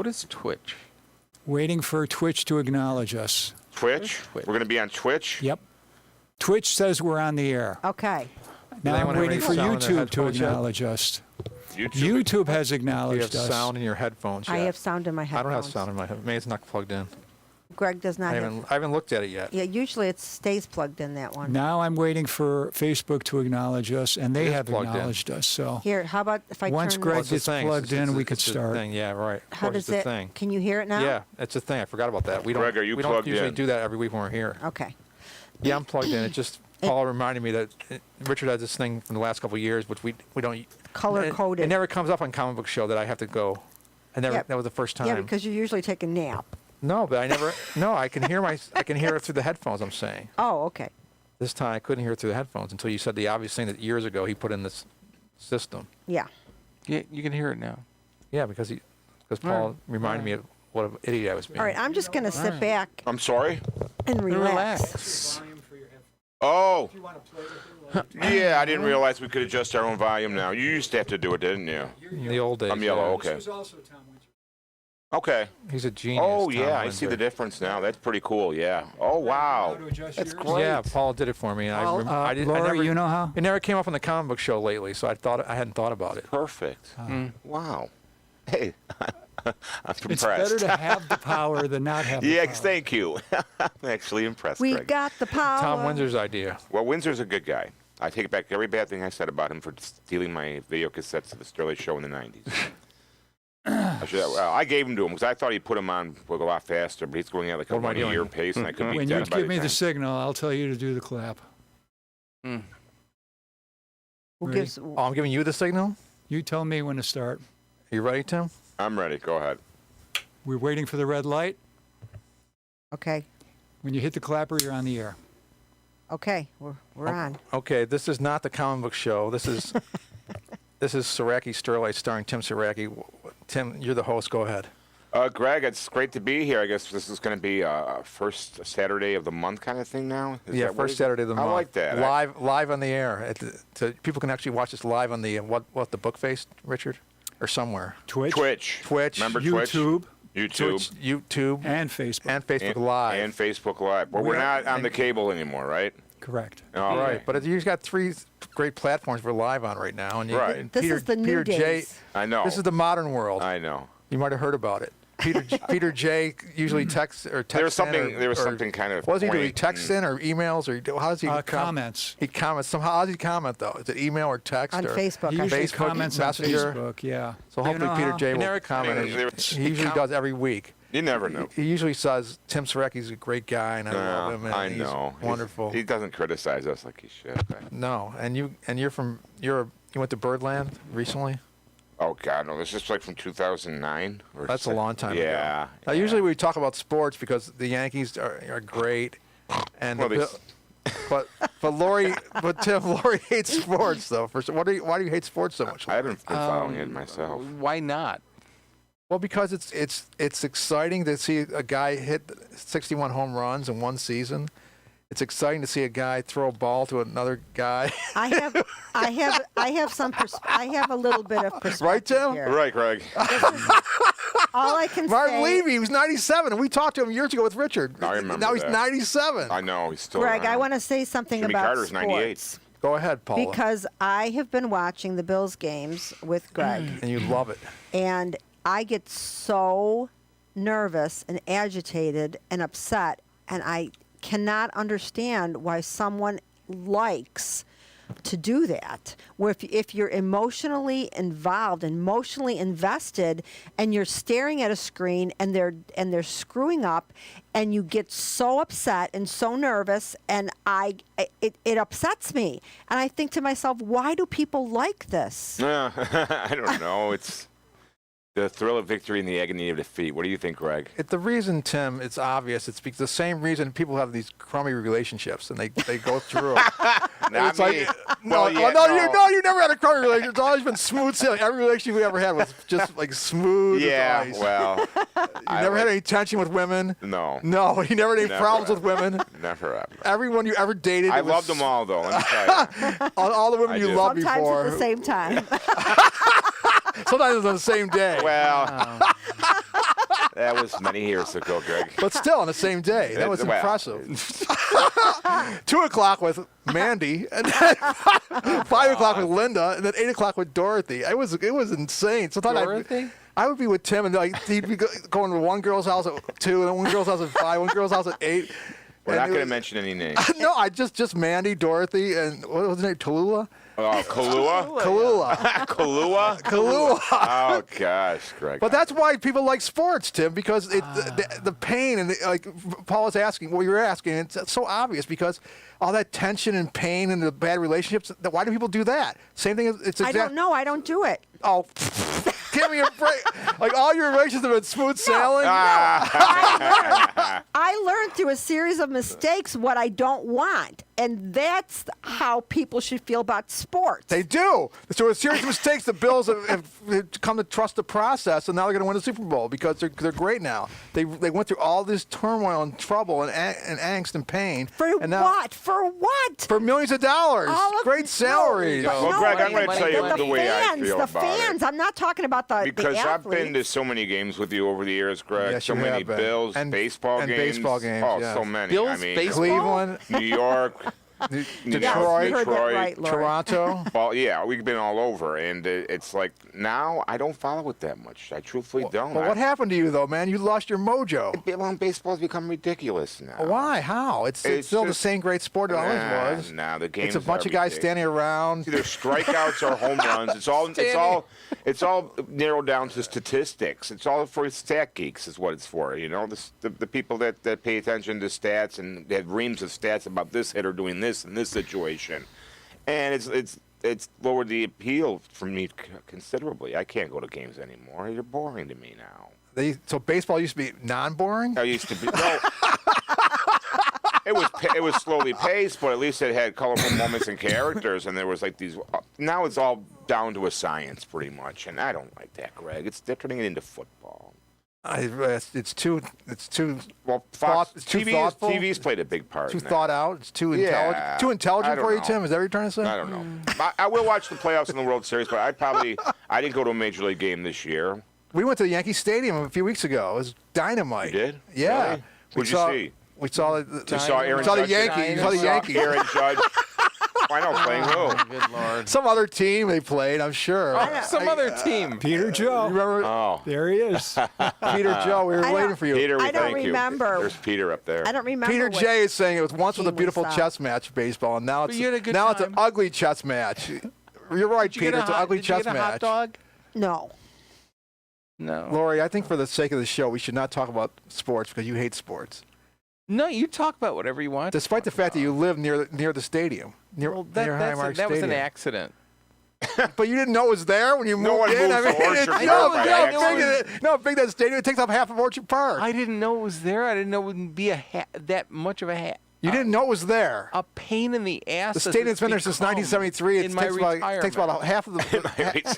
What is Twitch? Waiting for Twitch to acknowledge us. Twitch? Twitch. We're going to be on Twitch? Yep. Twitch says we're on the air. Okay. Now anyone I'm have waiting any for sound in their YouTube to headphones yet? acknowledge us. YouTube? YouTube has Do you have acknowledged us. sound in your headphones yet? I have sound in my headphones. I don't have sound in my headphones. Maybe it's not plugged in. Greg does not I have. haven't looked at it yet. Yeah, usually it stays plugged in, that one. Now I'm waiting for Facebook to acknowledge us, and they It is have plugged in. acknowledged us. So Here, how about if I once turn Greg this? It's the gets thing. plugged in, we could it's the start. Thing. Yeah, right. Of How course, does it's the it? thing. Can you hear it now? Yeah, it's a thing. I forgot about that. We don't. Greg, are you we don't plugged usually in? do that every week when we're here. Okay. Yeah, I'm plugged in. It just Paul reminded me that Richard has this thing from the last couple of years, which we don't Color coded. It never comes up on Comic Book Show that I have to go. I never. Yeah. That was the first time. Yeah, because you usually take a nap. No, but I never. No, I can hear I can hear it through the headphones. I'm saying. Oh, okay. This time I couldn't hear it through the headphones until you said the obvious thing that years ago he put in this system. Yeah. Yeah, you can hear it now. Yeah, because Paul reminded me of what an idiot I was being. All right, I'm just going to sit back I'm sorry? and relax. Relax. Oh. Yeah, I didn't realize we could adjust our own volume now. You used to have to do it, didn't you? In the old days. I'm yellow, yeah. okay. Okay. He's a genius. Oh, Tom yeah, I see Windsor. the difference now. That's pretty cool, yeah. Oh, wow. That's great. Yeah, Paul did it for me, and I didn't. Laura, I never, you know how? It never came up on the Comic Book Show lately, so I hadn't thought about it. Perfect. Wow. Hey, I'm It's impressed. better to have the power than not have the Yeah, power. thank you. I'm actually impressed, We Greg. got the power. Tom Windsor's idea. Well, Windsor's a good guy. I take back every bad thing I said about him for stealing my video cassettes of the Sterlace show in the 90s. I gave him to him because I thought he'd put him on a lot faster, but he's going at like a What am I doing? 1-year pace, and I could beat When you that by give the me time. the signal, I'll tell you to do the clap. Who Ready? gives? Oh, I'm giving you the signal. You tell me when to start. Are you ready, Tim? I'm ready. Go ahead. We're waiting for the red light. Okay. When you hit the clapper, you're on the air. Okay. We're on. Okay, this is not the Comic Book Show. This is this is Saracki Sterlace starring Tim Saracki. Tim, you're the host. Go ahead. Greg, it's great to be here. I guess this is going to be first Saturday of the month kind of thing now? Is Yeah, that what first it- Saturday of the month. I like that. Live on the air. So people can actually watch this live on the what the book face, Richard, or somewhere. Twitch, Twitch. Remember Twitch? YouTube, YouTube. YouTube, and Facebook. and Facebook Live. And Facebook Live. But we're not on the cable anymore, right? Correct. Oh, Right, okay. but you've got three great platforms we're live on right now, and you, Right. and This Peter, is the new Peter days. J. I know. This is the modern world. I know. You might have heard about it. Peter J. usually texts or texts. There was something. in or, There was or- something kind of. What does he do? He quaint texts and- in or emails or how does he Comments. He comments. Somehow, how does he comment though? Is it email or text On or Facebook. He I usually think. Facebook, comments Messenger? on Facebook, yeah. So You hopefully know Peter how? J. will Eric, comment. I mean, He usually does every week. You never know. He usually says Tim Saracki's a great guy and I love him and I he's know. wonderful. He doesn't criticize us like he should. No, and you went to Birdland recently. Oh God, no! This is like from 2009. That's a long time ago. Yeah. Now, usually we talk about sports because the Yankees are great, and Well, but Tim, Lori hates sports though. Why do you hate sports so much? I haven't been following it myself. Why not? Well, because it's exciting to see a guy hit 61 home runs in one season. It's exciting to see a guy throw a ball to another guy. I have a little bit of perspective Right, Tim? here. Right, Greg. All I can Martin say, Levy, he was 97, and we talked to him years ago with Richard. I remember Now he's that. 97. I know he's still. Greg, I around. want to say something Jimmy about Carter's 98. sports. Go ahead, Paula. Because I have been watching the Bills games with Greg, And you love it. and I get so nervous and agitated and upset, and I cannot understand why someone likes to do that. Where if you're emotionally involved, emotionally invested, and you're staring at a screen and they're screwing up, and you get so upset and so nervous, and it upsets me. And I think to myself, why do people like this? I don't know. It's the thrill of victory and the agony of defeat. What do you think, Greg? The reason, Tim, it's obvious. It's because the same reason people have these crummy relationships and they go through it. Not It's like, me. no, Well, yeah, you never had a crummy relationship. It's always been smooth sailing. Every relationship we ever had was just like smooth Yeah, as ice. well. You never had any tension with women. No. No, you never had any Never problems ever. with women. Never ever. Everyone you ever dated. I it was- loved them all, though. Let me tell you. All the women I you did. loved Sometimes before. at the same time. Sometimes it was on the same day. Well, That was many years ago, Greg. But still, on the same day. That was Well. impressive. 2 o'clock with Mandy, and then 5 o'clock with Linda, and then 8 o'clock with Dorothy. It was insane. Sometimes Dorothy? I would be with Tim, and like he'd be going to one girl's house at 2, and then one girl's house at 5, one girl's house at 8. We're And not it going to was- mention any names. No, I just Mandy, Dorothy, and what was her name? Tallulah? Oh, Kahlua? Kahlua. Kahlua? Kahlua. Oh, gosh, Greg. But that's why people like sports, Tim, because the pain and like Paul was asking, what you're asking, it's so obvious because all that tension and pain and the bad relationships. Why do people do that? Same thing. It's I don't know. I don't do it. Oh, give me a break! Like all your relationships have been smooth sailing. I learned through a series of mistakes what I don't want, and that's how people should feel about sports. They do. So a series of mistakes, the Bills have come to trust the process, and now they're going to win the Super Bowl because they're great now. They went through all this turmoil and trouble and angst and pain. For and now, what? For what? For millions of dollars. All of- Great salaries. No, Well, Greg, I'm going to money, tell you money, the way I feel the about fans. it. I'm not talking about the Because the I've been to athletes. so many games with you over the years, Greg. Yes, so you many have been. Bills, And baseball games. baseball games, Oh, yes. so many. Bills, I mean, baseball? Cleveland, New York, Yes, Detroit, you heard that right, Lori. Toronto. Well, yeah, we've been all over, and it's like now I don't follow it that much. I truthfully don't. Well, what happened to you though, man? You lost your mojo. Baseball's become ridiculous now. Why? How? It's still the just- same great sport it always was. Nah, the game's It's a bunch of guys standing around. Either strikeouts or home runs. It's all narrowed down to statistics. It's all for stat geeks, is what it's for. You know, the people that pay attention to stats and they have reams of stats about this hitter doing this in this situation, and it's lowered the appeal for me considerably. I can't go to games anymore. They're boring to me now. So baseball used to be non-boring. I used to be. No, it was slowly paced, but at least it had colorful moments and characters, and there was like these. Now it's all down to a science, pretty much, and I don't like that, Greg. They're turning it into football. It's too Well, it's too thoughtful. TV's played a big part. too in that. thought out. It's too intelligent. Yeah, Too I intelligent don't for you, know. Tim. Is that what you're trying to say? I don't know. I will watch the playoffs in the World Series, but I didn't go to a major league game this year. We went to the Yankee Stadium a few weeks ago. It was dynamite. You did? Yeah. Really? We Who'd you saw- see? We saw the You saw Aaron we saw the Judge? Yankees. We saw the You Yankees. Aaron Judge. I know, playing who? Good Lord. Some other team they played, I'm sure. Some other team. Peter Joe. You remember Oh, There he is. Peter Joe? We were I waiting don't- for you. Peter, we I don't thank you. remember. There's Peter up there. I don't remember. Peter what- J is saying it was once was a team beautiful was, chess match, baseball, and now But you had a good it's time. an ugly chess match. You're right, Did you Peter. get a It's an hot- ugly did you chess get a hot match. dog? No. No. Lori, I think for the sake of the show, we should not talk about sports because you hate sports, No, you talk about whatever you want. to despite the talk fact that about. you live near the stadium, near Well, that Highmark was an Stadium. accident. But you didn't know it was there when you moved No one in. moves to Orchard it's Park no, by no, accident. big, no, big that stadium. It takes up half of Orchard Park. I didn't know it was there. I didn't know it would be that much of You didn't know it was there. a pain in the ass. The as stadium's it's been there since become 1973. It in my takes about retirement. half of the.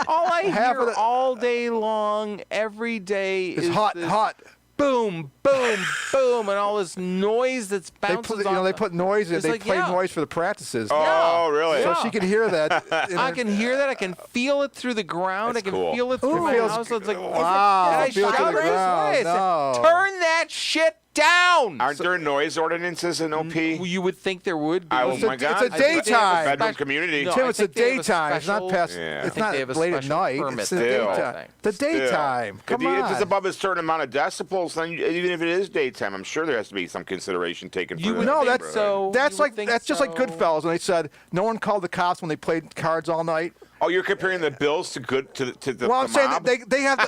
All I half hear of the- all day long, every day, It's is hot, this hot. boom, boom, boom, and all this noise that's They bounces put, off. they put noise in. It's They like, play yeah. noise for the practices. Oh, really? So Yeah. she can hear that. I can hear that. I can feel it through the ground. That's I can cool. feel it through my feels house. So it's like, wow, and I feel it shout through the this ground. way. I said, No. turn that shit down. Aren't there noise ordinances in OP? You would think there would be. Oh It's a- my it's God! a I think they have a daytime. bedroom community. No, Tim, I it's a think they have a daytime. It's not special- past. Yeah. It's I think not they have a late at special night. permit It's to the do Still. daytime. thing. The Still. daytime. Come If it's on. above a certain amount of decibels, then even if it is daytime, I'm sure there has to be some consideration taken for You the would No, think that's so. that's You would like think that's just like so. Goodfellas when they said no one called the cops when they played cards all night. Oh, you're comparing the Bills to the Well, I'm the saying mob? that they have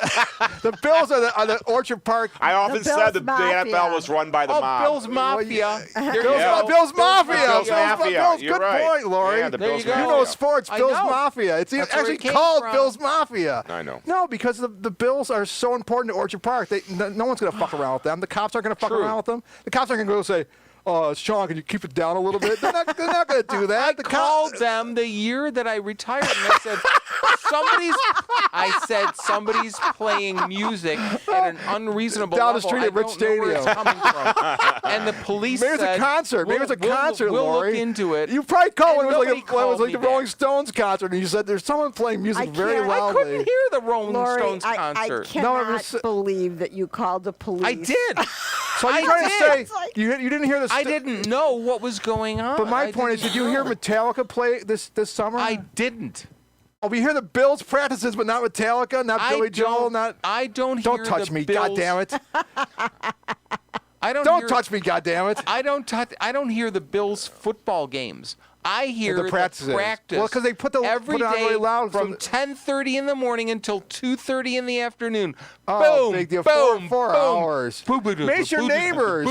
the Bills are the Orchard Park. I often Bills said the Mafia. NFL was run by the Oh, mob. Bill's Mafia. There you Bills, go. Bills Mafia. Bills Mafia. Bills, You're good right. point, Lori. Yeah, the There Bills you go. You Mafia. know sports, I Bills know. Mafia. It's That's where actually it came called from. Bills Mafia. I know. No, because the Bills are so important to Orchard Park. No one's going to fuck around with them. The cops aren't going to fuck True. around with them. The cops aren't going to go say, Sean, can you keep it down a little bit? They're not going to do that. I called them the year that I retired, and I said, somebody's playing music at an unreasonable Down the level. street I at Rich don't know where it's Stadium. coming from. And the police Maybe it's said, a concert. Maybe it's a concert, we'll Lori. look into it. You probably called when And it was nobody like, when it was called like me the back. Rolling Stones concert, and you said there's someone playing music very can't- I I loudly. couldn't hear the Rolling Lori, Stones I concert. cannot believe that you called the police. I did. So you're I trying to did. say you didn't hear the. I didn't know what was going on. But my I point is, didn't did you hear know. Metallica play this summer? I didn't. Oh, we hear the Bills practices, but not Metallica, not Billy Joel, not. I don't. Don't hear touch the me, Bills. goddammit! I don't. Don't hear, touch me, goddammit! I don't hear the Bills football games. I hear The practices. practice. Well, 'cause they put the- every put it on day really loud, so from that- 10:30 in the morning until 2:30 in the afternoon. Oh, Boom, big deal. boom, Four boom. hours. Meet your neighbors.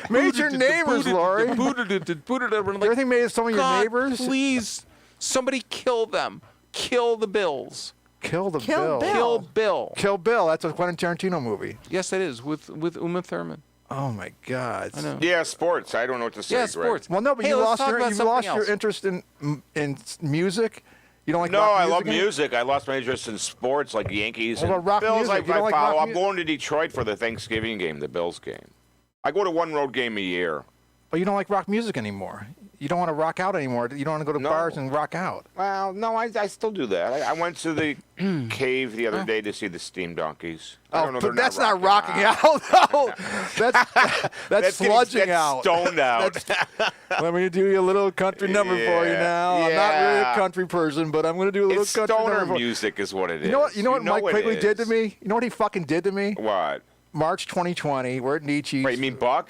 Meet your neighbors, Lori. Everything made of some of your God, neighbors. please, somebody kill them. Kill the Bills. Kill the Kill Bill. Bill. Kill Bill. Kill Bill. That's a Quentin Tarantino movie. Yes, it is with Uma Thurman. Oh my God. I know. Yeah, sports. I don't know what to say. Yeah, Greg. sports. Well, no, but Hey, you let's lost talk your about you've something lost your else. interest in music. You don't like No, rock I music love anymore? music. I lost my interest in sports like Yankees What and about rock Bills. music? I You don't like follow. rock I'm music? going to Detroit for the Thanksgiving game, the Bills game. I go to one road game a year. But you don't like rock music anymore. You don't want to rock out anymore. You don't want to go to No. bars and rock out. Well, no, I still do that. I went to the cave the other day to see the Steam Donkeys. I don't know, but they're that's not rocking out. No, that's That's sludging getting out. stoned out. Let me do you a little country number for you Yeah, now. I'm not really a yeah. country person, but I'm going to do a little It's country stoner number. music is what it is. You know what? You know what Mike it Quigley did to is. me? You know what he fucking did to me? What? March 2020, we're at Nietzsche's. Wait, you mean Buck?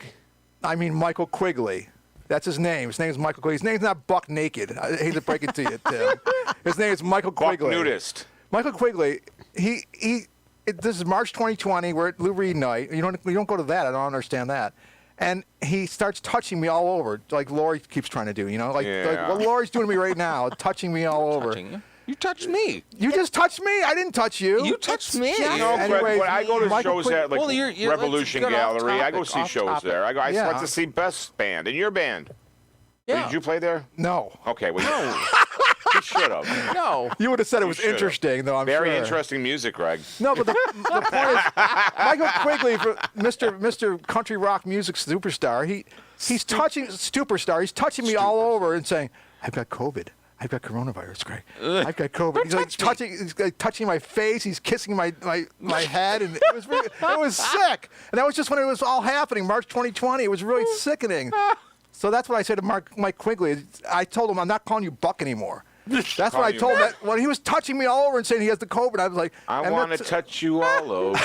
I mean Michael Quigley. That's his name. His name is Michael Quigley. His name's not Buck Naked. I hate to break it to you, Tim. His name is Michael Buck Quigley. nudist. Michael Quigley. This is March 2020. We're at Lou Reed night. You don't go to that. I don't understand that. And he starts touching me all over, like Lori keeps trying to do. Like Yeah. what Lori's doing to me right now, touching me all over. Touching you. You touched me. You just touched me. I didn't touch you. You touched me. No, Anyways, but I go to Michael shows Quigley- at like Well, you're- Revolution let's get off Gallery. I go topic, see off shows topic. there. I Yeah. went to see Best Band and your band. Yeah. Did you play there? No. Okay, well, you should have. No. You would have said it was should've. interesting, though. I'm Very sure. interesting music, Greg. No, but the point is, Michael Quigley, Mr. Country Rock Music Superstar, he's touching me all over and saying, "I've got COVID. I've got coronavirus, Greg. I've got COVID." He's like touching my face. He's kissing my head, and it was sick. And that was just when it was all happening, March 2020. It was really sickening. So that's what I said to Mike Quigley. I told him, I'm not calling you Buck anymore. That's what I told him. When he was touching me all over and saying he has the COVID, I was like, I want to touch you all over.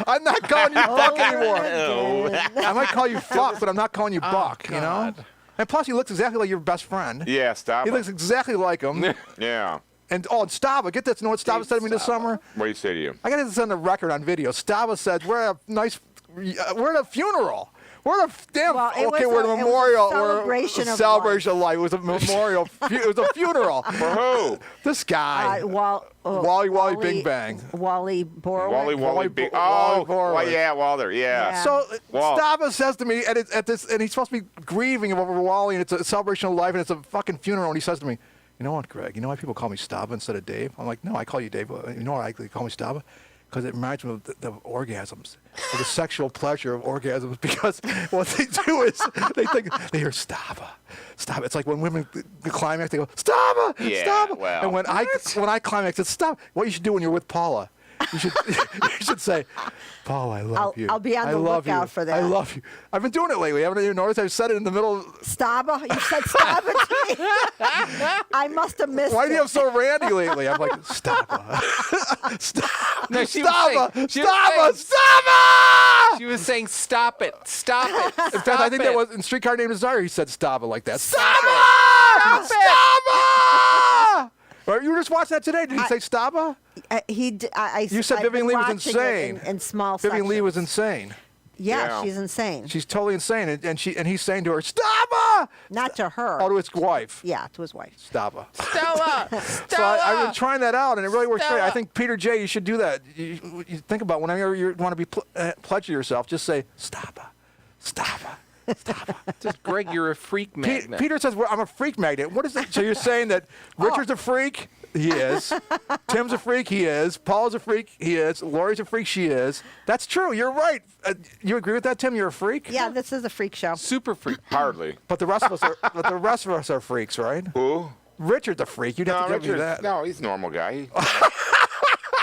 I'm not calling you Buck Over anymore. again. I might call you Fuck, but I'm not calling you Buck, you know? And plus, he looks exactly like your best friend. Yeah, stop. He it. looks exactly like him. Yeah. And Stava, get this. You know what Stava said to me this summer? What do you say to you? I got this on the record on video. Stava said, we're at a funeral. We're at a damn, Well, it okay, was we're a- at a it was a memorial. celebration we're a of celebration of life. It was a memorial. It was a funeral. For who? This guy. Wally Bing Bang. Wally Borwick. Wally Big. Wally Oh, Borwick. well, yeah, Walter. Yeah. Yeah. So Walt. Stava says to me, and he's supposed to be grieving over Wally, and it's a celebration of life, and it's a fucking funeral, and he says to me, "You know what, Greg? You know why people call me Stava instead of Dave?" I'm like, "No, I call you Dave. You know why they call me Stava? Because it reminds me of the orgasms, of the sexual pleasure of orgasms. Because what they do is they hear Stava. It's like when women climax, they go Stava, Yeah, Stava. well. And when I climax, it's Stava. What you should do when you're with Paula, you should say, "Paula, I love you. I'll be on I the love lookout you. for that. I love you." I've been doing it lately. Haven't you noticed? I've said it in the middle. Stava? You said Stava to me? I must have missed Why it. do you have so randy lately? I'm like, Stava. No, she was saying- Stava! She was saying, "Stop it! Stop it!" In fact, I think that was in Streetcar Named Desire. He said Stava like that. Stop Stava! Or you were just watching that today. Did he say Stava? You said I've Vivian been Lee was watching it insane. in small Vivian Lee sections. was insane. Yeah, Yeah. she's insane. She's totally insane, and he's saying to her, "Stava!" Not to her. Oh, to his wife. Yeah, to his wife. Stava. Stella. So I've been trying that out, and it really works great. I Stella. think, Peter J., you should do that. You think about whenever you want to be pledge to yourself, just say, Stava, Stava, Just Greg, you're a freak magnet. Peter says, well, I'm a freak magnet. What is it? So you're saying that Richard's a freak? He is. Tim's a freak? He is. Paul's a freak? He is. Lori's a freak? She is. That's true. You're right. You agree with that, Tim? You're a freak? Yeah, this is a freak show. Super freak. Hardly. But the rest of us are. But the rest of us are freaks, right? Who? Richard's a freak. You'd have to give me that. No, he's a normal guy.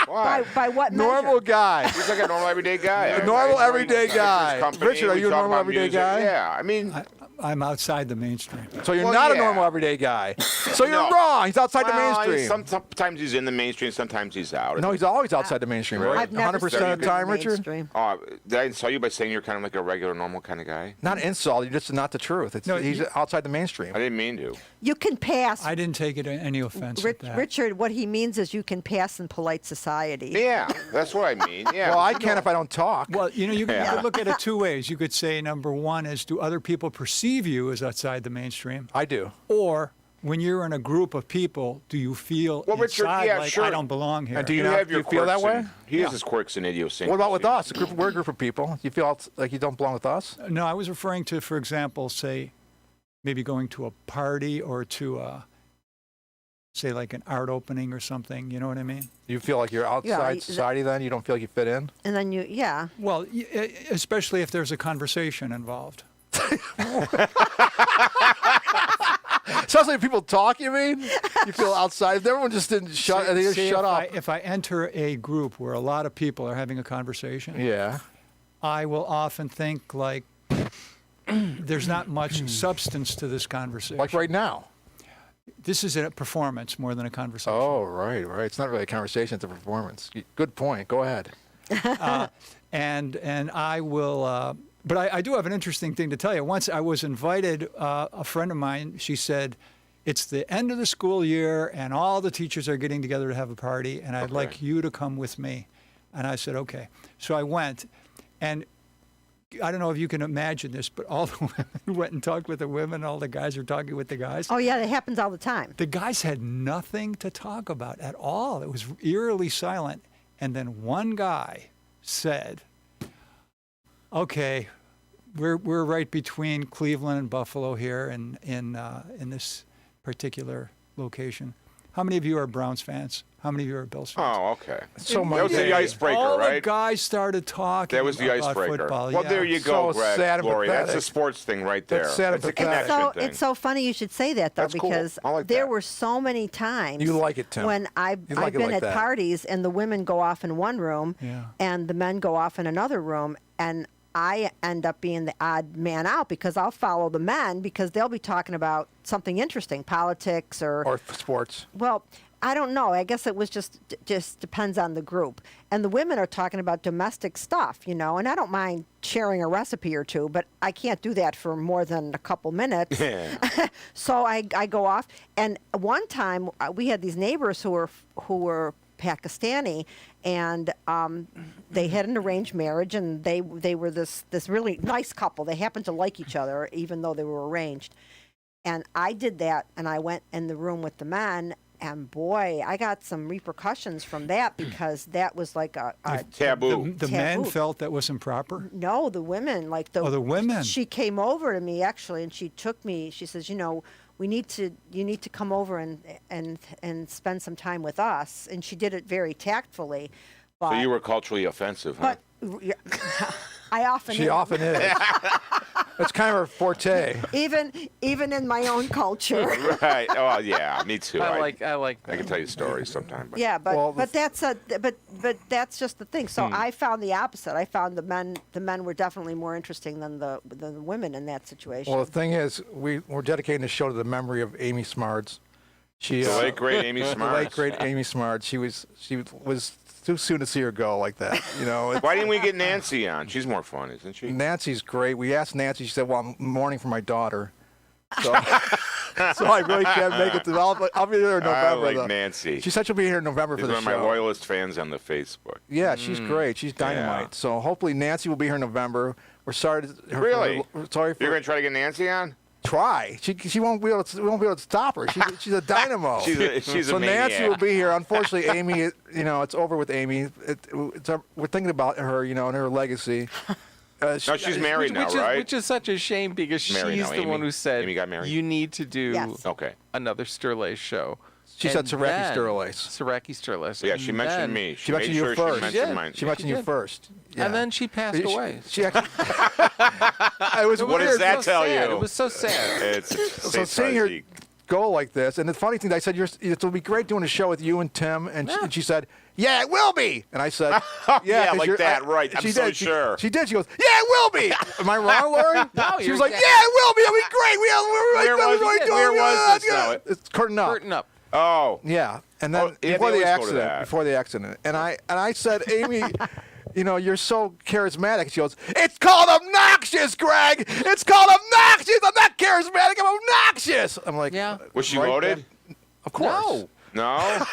Why? By what measure? Normal guy. He's like a normal everyday guy. A normal everyday guy. Company, Richard, are we you a talk normal about everyday music. guy? Yeah, I mean, I'm outside the mainstream. So you're Well, not a yeah. normal everyday guy. So you're No. wrong. He's outside the well, mainstream. sometimes he's in the mainstream, sometimes he's out. No, he's always outside the mainstream, Really? right? I've never 100% seen of the time, him in Richard? mainstream. Did I insult you by saying you're kind of like a regular, normal kind of guy? Not an insult. You're just not the truth. It's, No, he's you- outside the mainstream. I didn't mean to. You can pass. I didn't take it any offense at that. Richard, what he means is you can pass in polite society. Yeah, that's what I mean. Yeah. Well, I can if I don't talk. Well, you Yeah. could look at it two ways. You could say, number one is, do other people perceive you as outside the mainstream? I do. Or when you're in a group of people, do you feel Well, Richard, inside yeah, like sure. I don't belong here? And do You not- have your you feel that quirks and- way? He has his quirks and idiosyncrasies. What about with us? We're a group of people. You feel like you don't belong with us? No, I was referring to, for example, say, maybe going to a party or to, say, like an art opening or something. You know what I mean? You feel like you're outside Yeah, society then? You don't feel like you fit in? And then yeah. Well, especially if there's a conversation involved. Sounds like people talk, you mean? You feel outside. If everyone just didn't shut, they just Say shut up. if I enter a group where a lot of people are having a conversation, Yeah. I will often think like there's not much substance to this conversation. Like right now. This is a performance more than a conversation. Oh, right. It's not really a conversation, it's a performance. Good point. Go ahead. And I will, but I do have an interesting thing to tell you. Once I was invited, a friend of mine, she said, it's the end of the school year and all the teachers are getting together to have a party and I'd like you to come with me. And I said, okay. So I went, and I don't know if you can imagine this, but all the women went and talked with the women, all the guys are talking with the guys. Oh yeah, that happens all the time. The guys had nothing to talk about at all. It was eerily silent. And then one guy said, okay, we're right between Cleveland and Buffalo here in this particular location. How many of you are Browns fans? How many of you are Bills fans? Oh, okay. So That much. was the icebreaker, all right? the guys started talking That was the about icebreaker. football. Well, yeah. there you go, So Greg, sad and Lori. That's a pathetic. sports thing right there. That's sad and It's a pathetic. connection So thing. it's so funny you should say that though, That's cool. because I like there that. were so many times You like it, Tim. when I've You like it been like at that. parties and the women go off in one room Yeah. and the men go off in another room, and I end up being the odd man out because I'll follow the men because they'll be talking about something interesting, politics Or sports. well, I don't know. I guess it was just depends on the group. And the women are talking about domestic stuff, and I don't mind sharing a recipe or two, but I can't do that for more than a couple minutes. So I go off. And one time we had these neighbors who were Pakistani, and they had an arranged marriage, and they were this really nice couple. They happened to like each other, even though they were arranged. And I did that, and I went in the room with the men, and boy, I got some repercussions from that because that was like a Taboo. The men Taboo. felt that was improper. no, the women, like The women. She came over to me actually, and she took me. She says, you need to come over and spend some time with us. And she did it very tactfully. But, So you were culturally offensive, huh? but I often She am. often is. That's kind of her forte. even in my own culture. Right. Oh, yeah. Me too. I like I that. can tell you stories sometime. But Yeah, but Well, but that's just the thing. So I found the opposite. I found the men were definitely more interesting than the women in that situation. Well, the thing is, we're dedicating the show to the memory of Amy Smarts. She, the late great Amy the Smart. late great Amy Smarts. She was too soon to see her go like that. Why didn't we get Nancy on? She's more fun, isn't she? Nancy's great. We asked Nancy. She said, "Well, I'm mourning for my daughter." So, so I really can't make it. I'll be there in November. I like though. Nancy. She said she'll be here in November She's for one the of my show. loyalist fans on the Facebook. Yeah, she's great. She's dynamite. Yeah. So hopefully Nancy will be here in November. We're sorry. Really? We're sorry for You're going to try to get Nancy on? try. She won't be able to. We won't be able to stop her. She's a dynamo. She's so a maniac. Nancy will be here. Unfortunately, Amy, it's over with Amy. We're thinking about her, and her legacy. No, she's married now, right? Which is such a shame because Married she's now, the Amy. one who said Amy got married? you need to do Yes. Okay. another Sterlace show. She said And Saracki then- Sterlace. Saracki Sterlace. Yeah, and she mentioned then- me. She mentioned made you sure first. She mentioned mine. She mentioned She you did. first. Yeah. And then she passed away. She actually. It was What weird. does that tell sad. you? It was so sad. It's So seeing her Saracki. go like this, and the funny thing, I said, it'll be great doing a show with you and Tim, and she said, yeah, it will be. And I said, Yeah, 'cause like you're- that, right. I'm she so did. sure. She did. She goes, yeah, it will be. Am I wrong, Lori? No, She you're was like, exactly- yeah, it will be. It'll be great. We're Where was this, though? It's Curtain Up. Curtain up. Oh. Yeah, and then Oh, yeah, before they the always go to accident, that. before the accident, and I said, Amy, you know, you're so charismatic. She goes, it's called obnoxious, Greg. It's called obnoxious. I'm not charismatic. I'm obnoxious. I'm like, Yeah. Was she right loaded? then? Of course. No. No.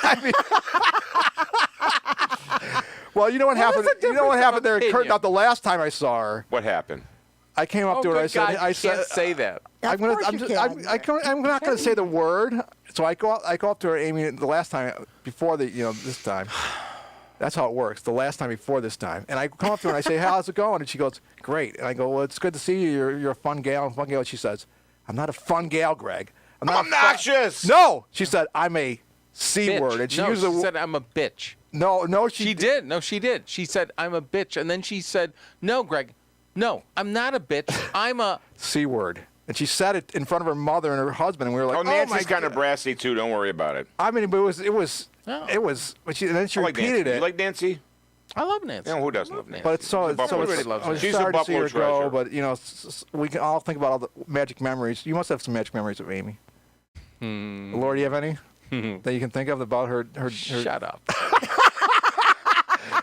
Well, you know what happened? is the You know what difference happened of there at Curtain opinion? Up the last time I saw her? What happened? I came up Oh, to her. good I said, God, you I said, can't say that. Of course I'm, you just, can. I'm not going to say the word. So I go up to her, Amy, the last time before this time. That's how it works. The last time before this time, and I come up to her and I say, "How's it going?" And she goes, "Great." And I go, "Well, it's good to see you. You're a fun gal." Fun gal. She says, "I'm not a fun gal, Greg. I'm not a fun-" Obnoxious. No, she said, "I'm a c Bitch. word," and she no, used she the wo- said I'm a bitch. no, She did. No, she did. She said I'm a bitch, and then she said, "No, Greg, no, I'm not a bitch. I'm a." c word, and she said it in front of her mother and her husband, and we were like, Oh, "Oh, Nancy's my kind of God." brassy too. Don't worry about it. I mean, but it was. No. But and then she I like repeated Nancy. it. You like Nancy? I love Nancy. You know, who doesn't love Nancy? But it's so, She's a so Buffalo it's, Everybody loves I was her. She's a sorry to see her Buffalo go, treasure. but you know, we can all think about all the magic memories. You must have some magic memories of Amy. Laura, do you have any that you can think of about her? Shut up.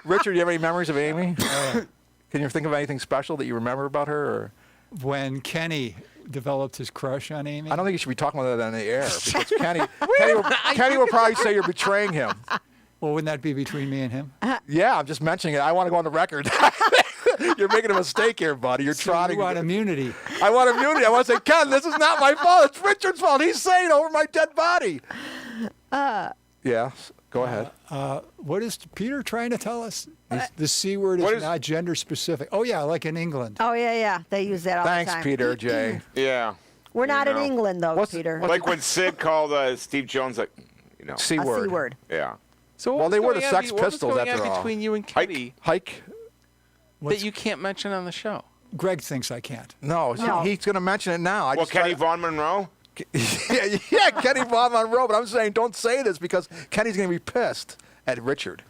Richard, do you have any memories of Amy? Can you think of anything special that you remember about her? Or? When Kenny developed his crush on Amy. I don't think you should be talking about that on the air because Kenny will probably say you're betraying him. Well, wouldn't that be between me and him? Yeah, I'm just mentioning it. I want to go on the record. You're making a mistake here, buddy. You're So trotting. you want immunity. I want immunity. I want to say, Ken, this is not my fault. It's Richard's fault. He's saying over my dead body. Yeah, go ahead. What is Peter trying to tell us? The C word What is is- not gender specific. Oh, yeah, like in England. Oh yeah, they use that all Thanks, the time. Peter J. Yeah. We're not in know. England though, What's- Peter. what's- Like when Sid called Steve Jones, like, you know. C A word. C word. Yeah. So what Well, was they were going the on Sex what was Pistols, going on after all. between you and Kitty Hike. that you can't mention on the show? Greg thinks I can't. No, No. he's going to mention it now. I Well, just Kenny tried- Von Monroe? yeah, Kenny Von Monroe. But I'm saying don't say this because Kenny's going to be pissed at Richard.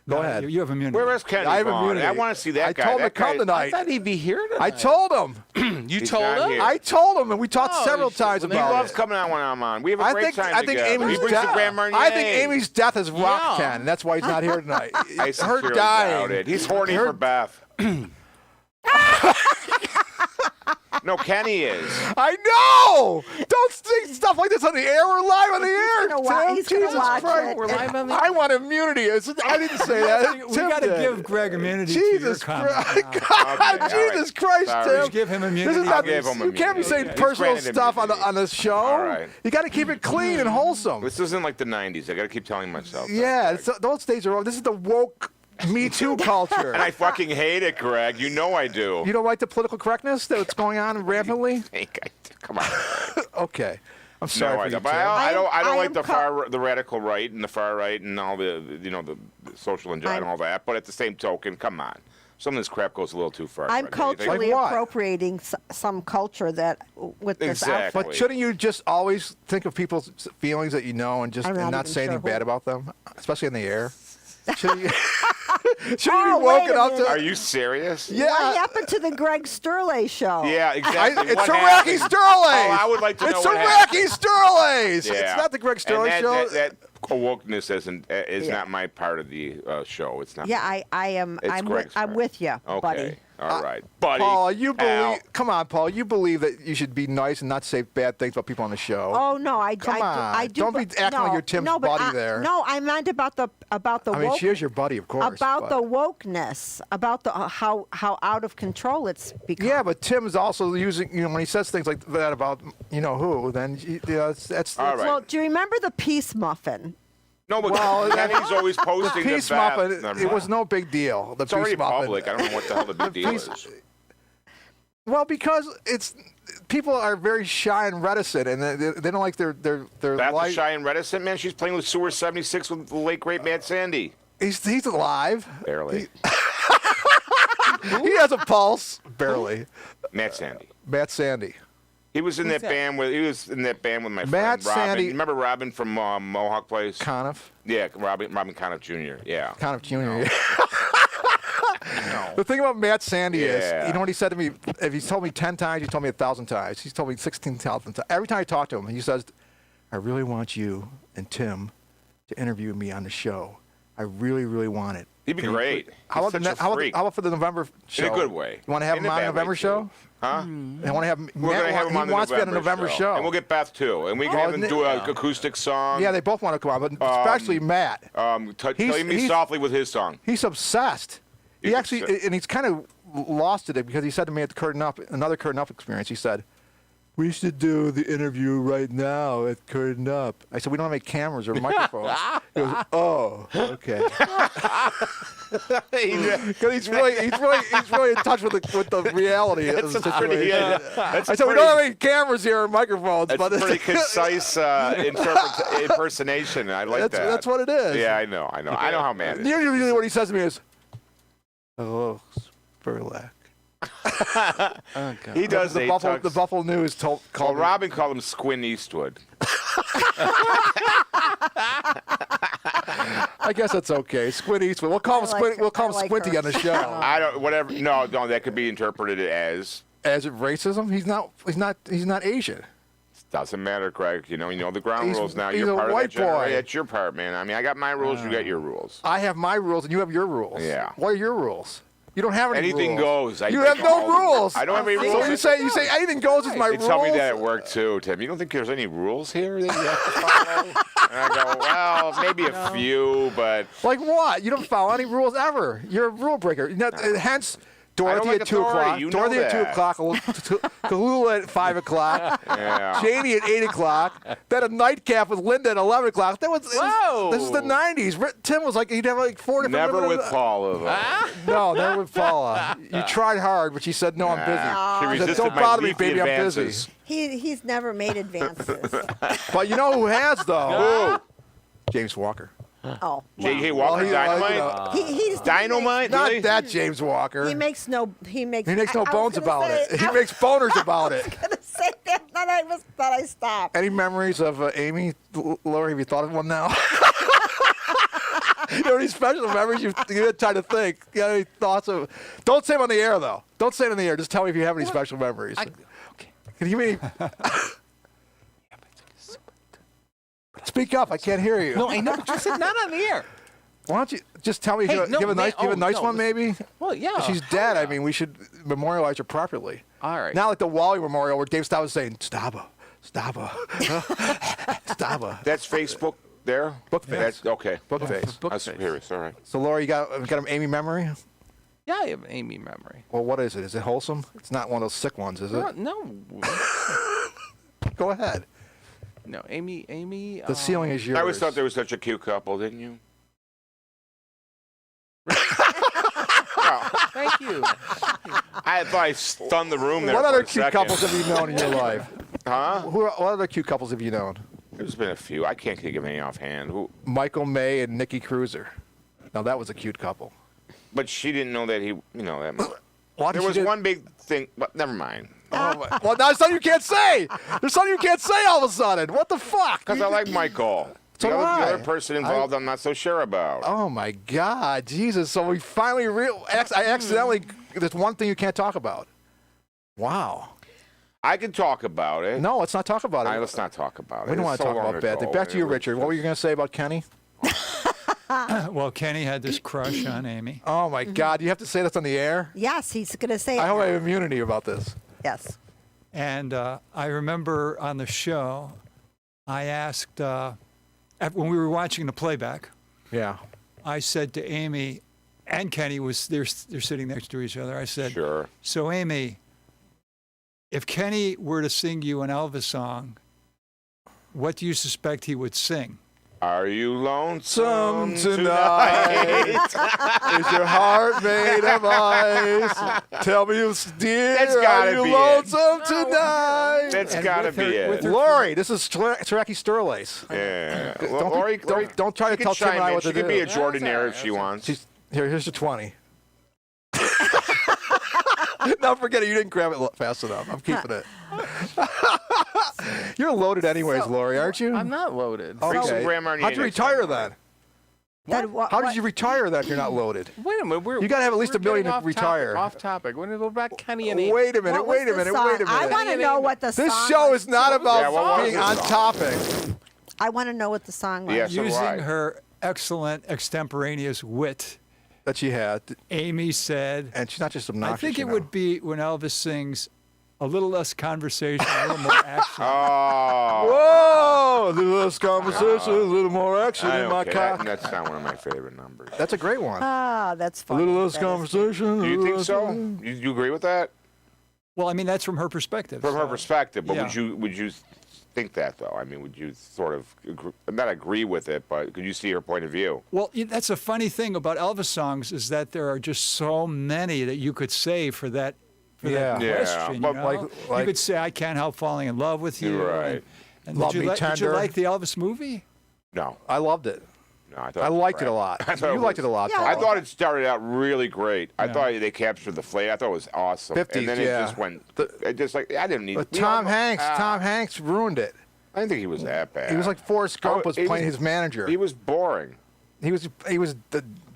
Go No, ahead. You have immunity. Where is Kenny I have Von? immunity. I want to see that I guy. told him That to come guy- tonight. I thought he'd be here tonight. I told him. You He's told not him? here. I told him, and we talked Oh, several you times should- He about loves it. coming on when I'm on. We have a great time I think together. Amy's He brings the death. Grand Marnier. I think Amy's death has rocked Yeah. Ken, and that's why he's not here tonight. I Her sincerely dying. doubt it. He's horny Her- for Beth. No, Kenny is. I know. Don't say stuff like this on the air. We're live on the air. gonna wa- Tim. he's gonna Jesus watch Christ. it. We're live on the I want immunity. I didn't say that. we Tim got to did. give Greg immunity to your Jesus comment. Christ. now. God, Okay, all Jesus right. Christ, Sorry. Tim. Just give him This immunity. is not, I'll give him you can't be immunity. saying He's personal granted stuff immunity. on the show. All right. You got to keep it clean and wholesome. This isn't like the 90s. I got to keep telling myself. that. Yeah, those days are over. This is the woke Me Too culture. And I fucking hate it, Greg. You know I do. You don't like the political correctness that's going on rampantly? Come on. Okay. I'm sorry No, for I you, don't. But Tim. I don't I like am the radical right and the far right and all the the social enjoyment and all that. But at the same token, come on, some of this crap goes a little too far. I'm Greg, don't you think? culturally Like what? appropriating some culture that with this Exactly. outfit. But shouldn't you just always think of people's feelings that you know and just I'm not and not even say sure anything who. bad about them, especially in the air? Shouldn't you, shouldn't you Oh, be wait woken a up to? Are you serious? Yeah. What happened to the Greg Sterlace show? Yeah, exactly. It's What Saracki happened? Sterlace. Oh, I would like to know It's what Saracki Sterlace. Yeah. It's not the Greg And Sterlace that, show. That awokeness is Yeah. not my part of the show. It's not. Yeah, I am. It's I'm Greg's I'm part. with you, Okay. buddy. All right, buddy. Paul, you Al. believe? Come on, Paul. You believe that you should be nice and not say bad things about people on the show? Oh no, I Come I, on. I do. Don't be but- acting no, like you're Tim's no, but buddy there. No, I meant about the I mean, woke, she is your buddy, of course. about but- the wokeness, about the how out of control it's become. Yeah, but Tim is also using, when he says things like that about, who, then that's All right. Well, do you remember the peace muffin? No, but Well, Kenny's always The posting the Peace bat. Muffin, Never it was mind. no big deal. The It's already Peace Muffin. public. I don't know what the hell the big deal Peace- is. Well, because people are very shy and reticent, and they don't like their That's life. shy and reticent, man. She's playing with Sewer 76 with the late great Matt Sandy. He's alive. Barely. He has a pulse. Barely. Matt Sandy. Matt Sandy. He was in that band with my Matt friend Robin. Sandy- Remember Robin from Mohawk Place? Conniff. Yeah, Robin Conniff Jr. Yeah. Conniff Jr. The thing about Matt Sandy is, Yeah. you know what he said to me? If he's told me 10 times, he told me 1,000 times. He's told me 16,000 times. Every time I talk to him, he says, I really want you and Tim to interview me on the show. I really, really want it. He'd be Can you great. put- How He's about, such a how freak. about for the November show? In a good way. You want to have In him a on the bad way, November too. show? Huh? I want to have We're going to have him on he the wants to be on the November show. And we'll get Beth, too. And we can Oh, have him do an acoustic song. Yeah, they both want to come on, but especially Matt. Play Me he's- Softly with his song. He's obsessed. He He's actually, obsessed. and he's kind of lost it because he said to me at the another Curtain Up experience, he said, we should do the interview right now at Curtain Up. I said, we don't have any cameras or microphones. He goes, oh, okay. Because he's really in touch with the reality of the situation. That's I said, we don't have any cameras here or microphones. That's but a pretty concise impersonation. I like that. That's what it is. Yeah, I know. I know how mad it is. Usually what he says to me is, hello, Sterlace. He does. The Buffalo News Well, called me. Robin called him Squint Eastwood. I guess that's okay. Squint Eastwood. We'll call him I like Squint. her. We'll call him I like Squinty her. on the show. I don't. Whatever. No. That could be interpreted as. As it racism, he's not Asian. Doesn't matter, Craig. You know the ground He's- rules now. he's You're a part white of that generation. boy. That's your part, man. I mean, I got my rules. You got your rules. I have my rules and you have your rules. Yeah. What are your rules? You don't have any Anything rules. goes. You have no rules. I don't have any So rules. you say anything goes is my They rules. tell me that at work too, Tim. You don't think there's any rules here that you have to follow? And I go, well, maybe a few, but Like what? You don't follow any rules ever. You're a rule breaker. Hence, Dorothy like at 2 authority. o'clock. You know Dorothy at 2 that. o'clock. Kahula at 5 o'clock. yeah. Janie at 8 o'clock. Then a nightcap with Linda at 11 o'clock. Whoa. This is the 90s. Tim was like, he'd have like 4 different Never with Paula, though. No, never with Paula. You tried hard, but she said, no, I'm busy. She She said, resisted don't my bother me, leafy baby, I'm busy. advances. He's never made advances. But you know who has, though? James Walker. Oh. J.K. Walker Well, Dynamite? He's Dynamite? Not Really? that James Walker. He makes no. He makes. He makes I no was bones gonna about say- it. He I makes boners about it. was gonna say that, but I stopped. Any memories of Amy? Lori, have you thought of one now? You know any special memories? You had time to think. You got any thoughts of? Don't say them on the air, though. Don't say it on the air. Just tell me if you have any special memories. Okay. Can you mean? Speak up! I can't hear you. No, I know. But you said not on the air. Why don't you just tell me? Hey, give, no, give a nice, man- give a oh, nice no, one, listen- maybe. Well, yeah. If she's dead, I mean, we should memorialize her properly. All right. Not like the Wally Memorial where Dave Stott was saying, "Stop her, stop her, stop her." That's Facebook there? Book face. That's, okay. Book face. Book I was face. curious. All right. So, Laura, you got an Amy memory? Yeah, I have Amy memory. Well, what is it? Is it wholesome? It's not one of those sick ones, is it? No. Go ahead. No, Amy. The ceiling is yours. I always thought they were such a cute couple, didn't you? Thank you. I thought I stunned the room there. What for other a cute second. couples have you known in your life? Huh? What other cute couples have you known? There's been a few. I can't think of any offhand. Who? Michael May and Nikki Cruiser. Now, that was a cute couple. But she didn't know that he. That. Why There did was she one big thing. But never mind. well, now there's something you can't say. There's something you can't say all of a sudden. What the fuck? Because I like Michael. So the do I. other person involved, I'm not so sure about. Oh my God, Jesus! So we finally I accidentally. There's one thing you can't talk about. Wow. I can talk about it. No, let's not talk about it. All right, let's not talk about it. We don't want It's to so talk long about bad ago. things. Back to you, It was Richard. What were you just- going to say about Kenny? Well, Kenny had this crush on Amy. Oh my God! You have to say this on the air. Yes, he's gonna say. I it hope I now. have immunity about this. Yes. And I remember on the show, I asked, when we were watching the playback, Yeah. I said to Amy, and Kenny they're sitting next to each other. I said, Sure. so Amy, if Kenny were to sing you an Elvis song, what do you suspect he would sing? Are you lonesome tonight? Is your heart made of ice? Tell me, dear, That's gotta are you be it. lonesome tonight? That's And got to with be her- it. with her- Lori, this is Saracki Sterlace. Yeah. Don't try to she tell can Tim and chime I in. what She to could do. be a Jordanaire That's all right, if she wants. Here's the 20. No, forget it. You didn't grab it fast enough. I'm keeping it. You're loaded anyways, Lori, aren't you? I'm not loaded. Bring some Okay. Grandma and How'd you next time, retire Lori. then? How How did you retire then if you're not loaded? Wait a minute. You gotta have at least we're $1 million getting to retire. Off topic. What about Kenny and Amy? Wait a minute, What was wait a the minute, song? wait a I minute. want to know what the This song show was. is not Yeah, about what was being the on song? topic. I want to know what the song was. Yes. So do I. Using her excellent extemporaneous wit, That she had. Amy said, And she's not just I obnoxious. think you it know. would be when Elvis sings a little less conversation, a little more action. Oh. Whoa! A little less conversation, a little more action I in don't my care. cock. That's not one of my favorite numbers. That's a great one. Ah, that's A funny. little less That is- conversation. Do you think so? You agree with that? Well, I mean, that's from her perspective. From her so- perspective, but yeah. would you think that though? I mean, would you sort of not agree with it, but could you see her point of view? Well, that's a funny thing about Elvis songs is that there are just so many that you could say for that Yeah. Yeah, question. but you know? like- you could say, "I can't help falling in love with you." You're right. And Love did, you Me did you Tender. like the Elvis movie? No, I loved it. no, I thought I was liked it crap. a lot. I thought You liked it a lot. Yeah, I Paul. thought it started out really great. I Yeah. thought they captured the flavor. I thought it was awesome. 50s, and then yeah. it just went. It just like I didn't need. But we Tom almost- Hanks ruined it. I didn't think he was that bad. He was like Forrest Gump was he playing his manager. He was boring. He was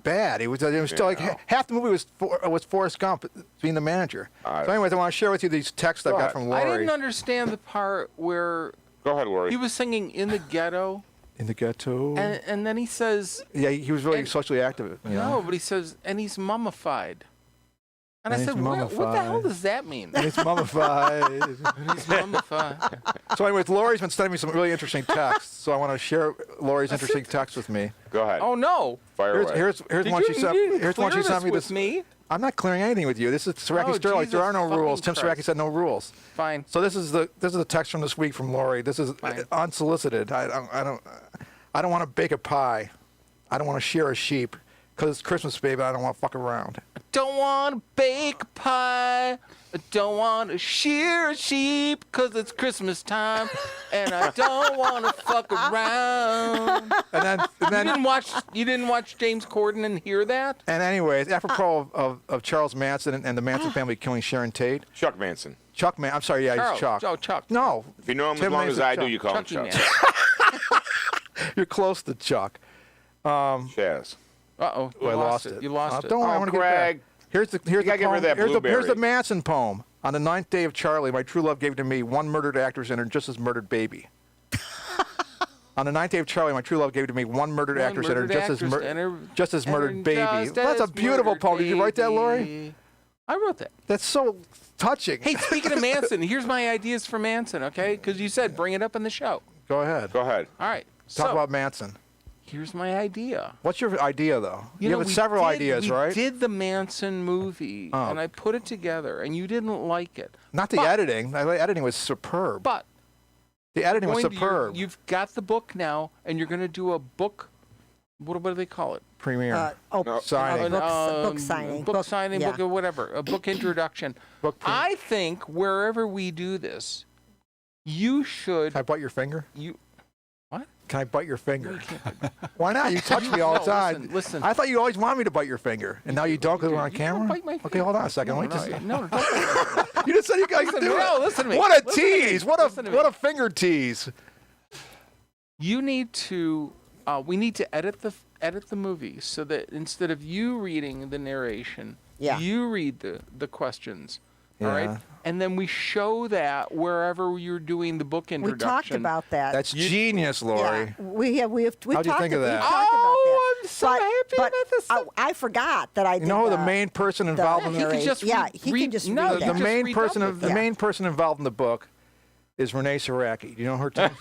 bad. It was still like Yeah. half the movie was Forrest Gump being the manager. So anyways, I want to share with you these texts I Go got ahead. from I Lori. didn't understand the part where Go ahead, Lori. he was singing "In the Ghetto," In the ghetto. and then he says, Yeah, he was really and- socially active. You know? "No," but he says, "And he's mummified." And I And said, he's what the hell mummified. does that mean? And it's mummified. He's mummified. So anyways, Lori's been sending me some really interesting texts. So I want to share Lori's interesting text with me. Go ahead. Oh no! Fire away. Here's Did one you, she you sent. didn't Here's one clear she sent this me. with me. I'm not clearing anything with you. This is Saracki Oh, Sterlace. Jesus There are no fucking rules. Tim Christ. Saracki said no rules. Fine. So this is the text from this week from Lori. This is Fine. unsolicited. I don't want to bake a pie. I don't want to share a sheep because it's Christmas, baby. I don't want to fuck around. Don't want to bake a pie. I don't want to shear a sheep 'cause it's Christmas time, and I don't want to fuck around. And then You didn't watch James Corden and hear that? and anyways, apropos of Charles Manson and the Manson family killing Sharon Tate. Chuck Manson. Chuck Man. I'm sorry. Yeah, he's Chuck. Oh, Chuck. No. If you know him Tim as long Manson, as I do, Chuck. you call him Chucky Chuck. Man. You're close to Chuck. Yes. Uh-oh. Oh, I lost it. You lost it. Don't worry, Oh, I want to get Craig. back. Here's the gotta get rid poem. of that Here's the blueberry. Manson poem. On the 9th day of Charlie, my true love gave to me one murdered actress and her just as murdered baby. On the 9th day of Charlie, my true love gave to me one murdered One actress and her murdered just actress and her- as and murdered her baby. just That's a as beautiful murdered poem. Did you write that, Lori? baby. I wrote that. That's so touching. Hey, speaking of Manson, here's my ideas for Manson, okay? Because you said bring it up in the show. Go ahead. Go ahead. All right. Talk so, about Manson. here's my idea. What's your idea, though? You know, have we several did- ideas, we right? did the Manson movie, Oh. and I put it together, and you didn't like it. Not the but- editing. The editing was superb. But The editing was going to- superb. you've got the book now, and you're going to do a book. What do they call it? Premiere. Signing. book signing. Book signing, yeah. book or whatever. A book introduction. Book pre- I think wherever we do this, you should. Can I bite your finger? You. What? Can I bite your No, finger? you can't. Why not? You touch me all the No, time. listen. I thought you always wanted me to bite your finger, and now you don't because we're on You can't camera. bite my Okay, finger. hold on a second. No, Let me no, just. no, don't bite my finger. You just said you guys Listen, do no, it. listen to me. What a Listen to me. tease! What Listen to me. a finger tease! You need to. We need to edit the movie so that instead of you reading the narration, Yeah. you read the questions. All Yeah. right, and then we show that wherever you're doing the book We introduction. talked about that. That's genius, Lori. Yeah, we How'd you talked think of we that? talked about Oh, that. I'm so happy but about this. I forgot that I did. You know who the main person involved in he could just yeah, read- he can read- just no, read you the that. just main read person up of with the that. main person involved in the book is Renee Saracki. Do you know her? Tim?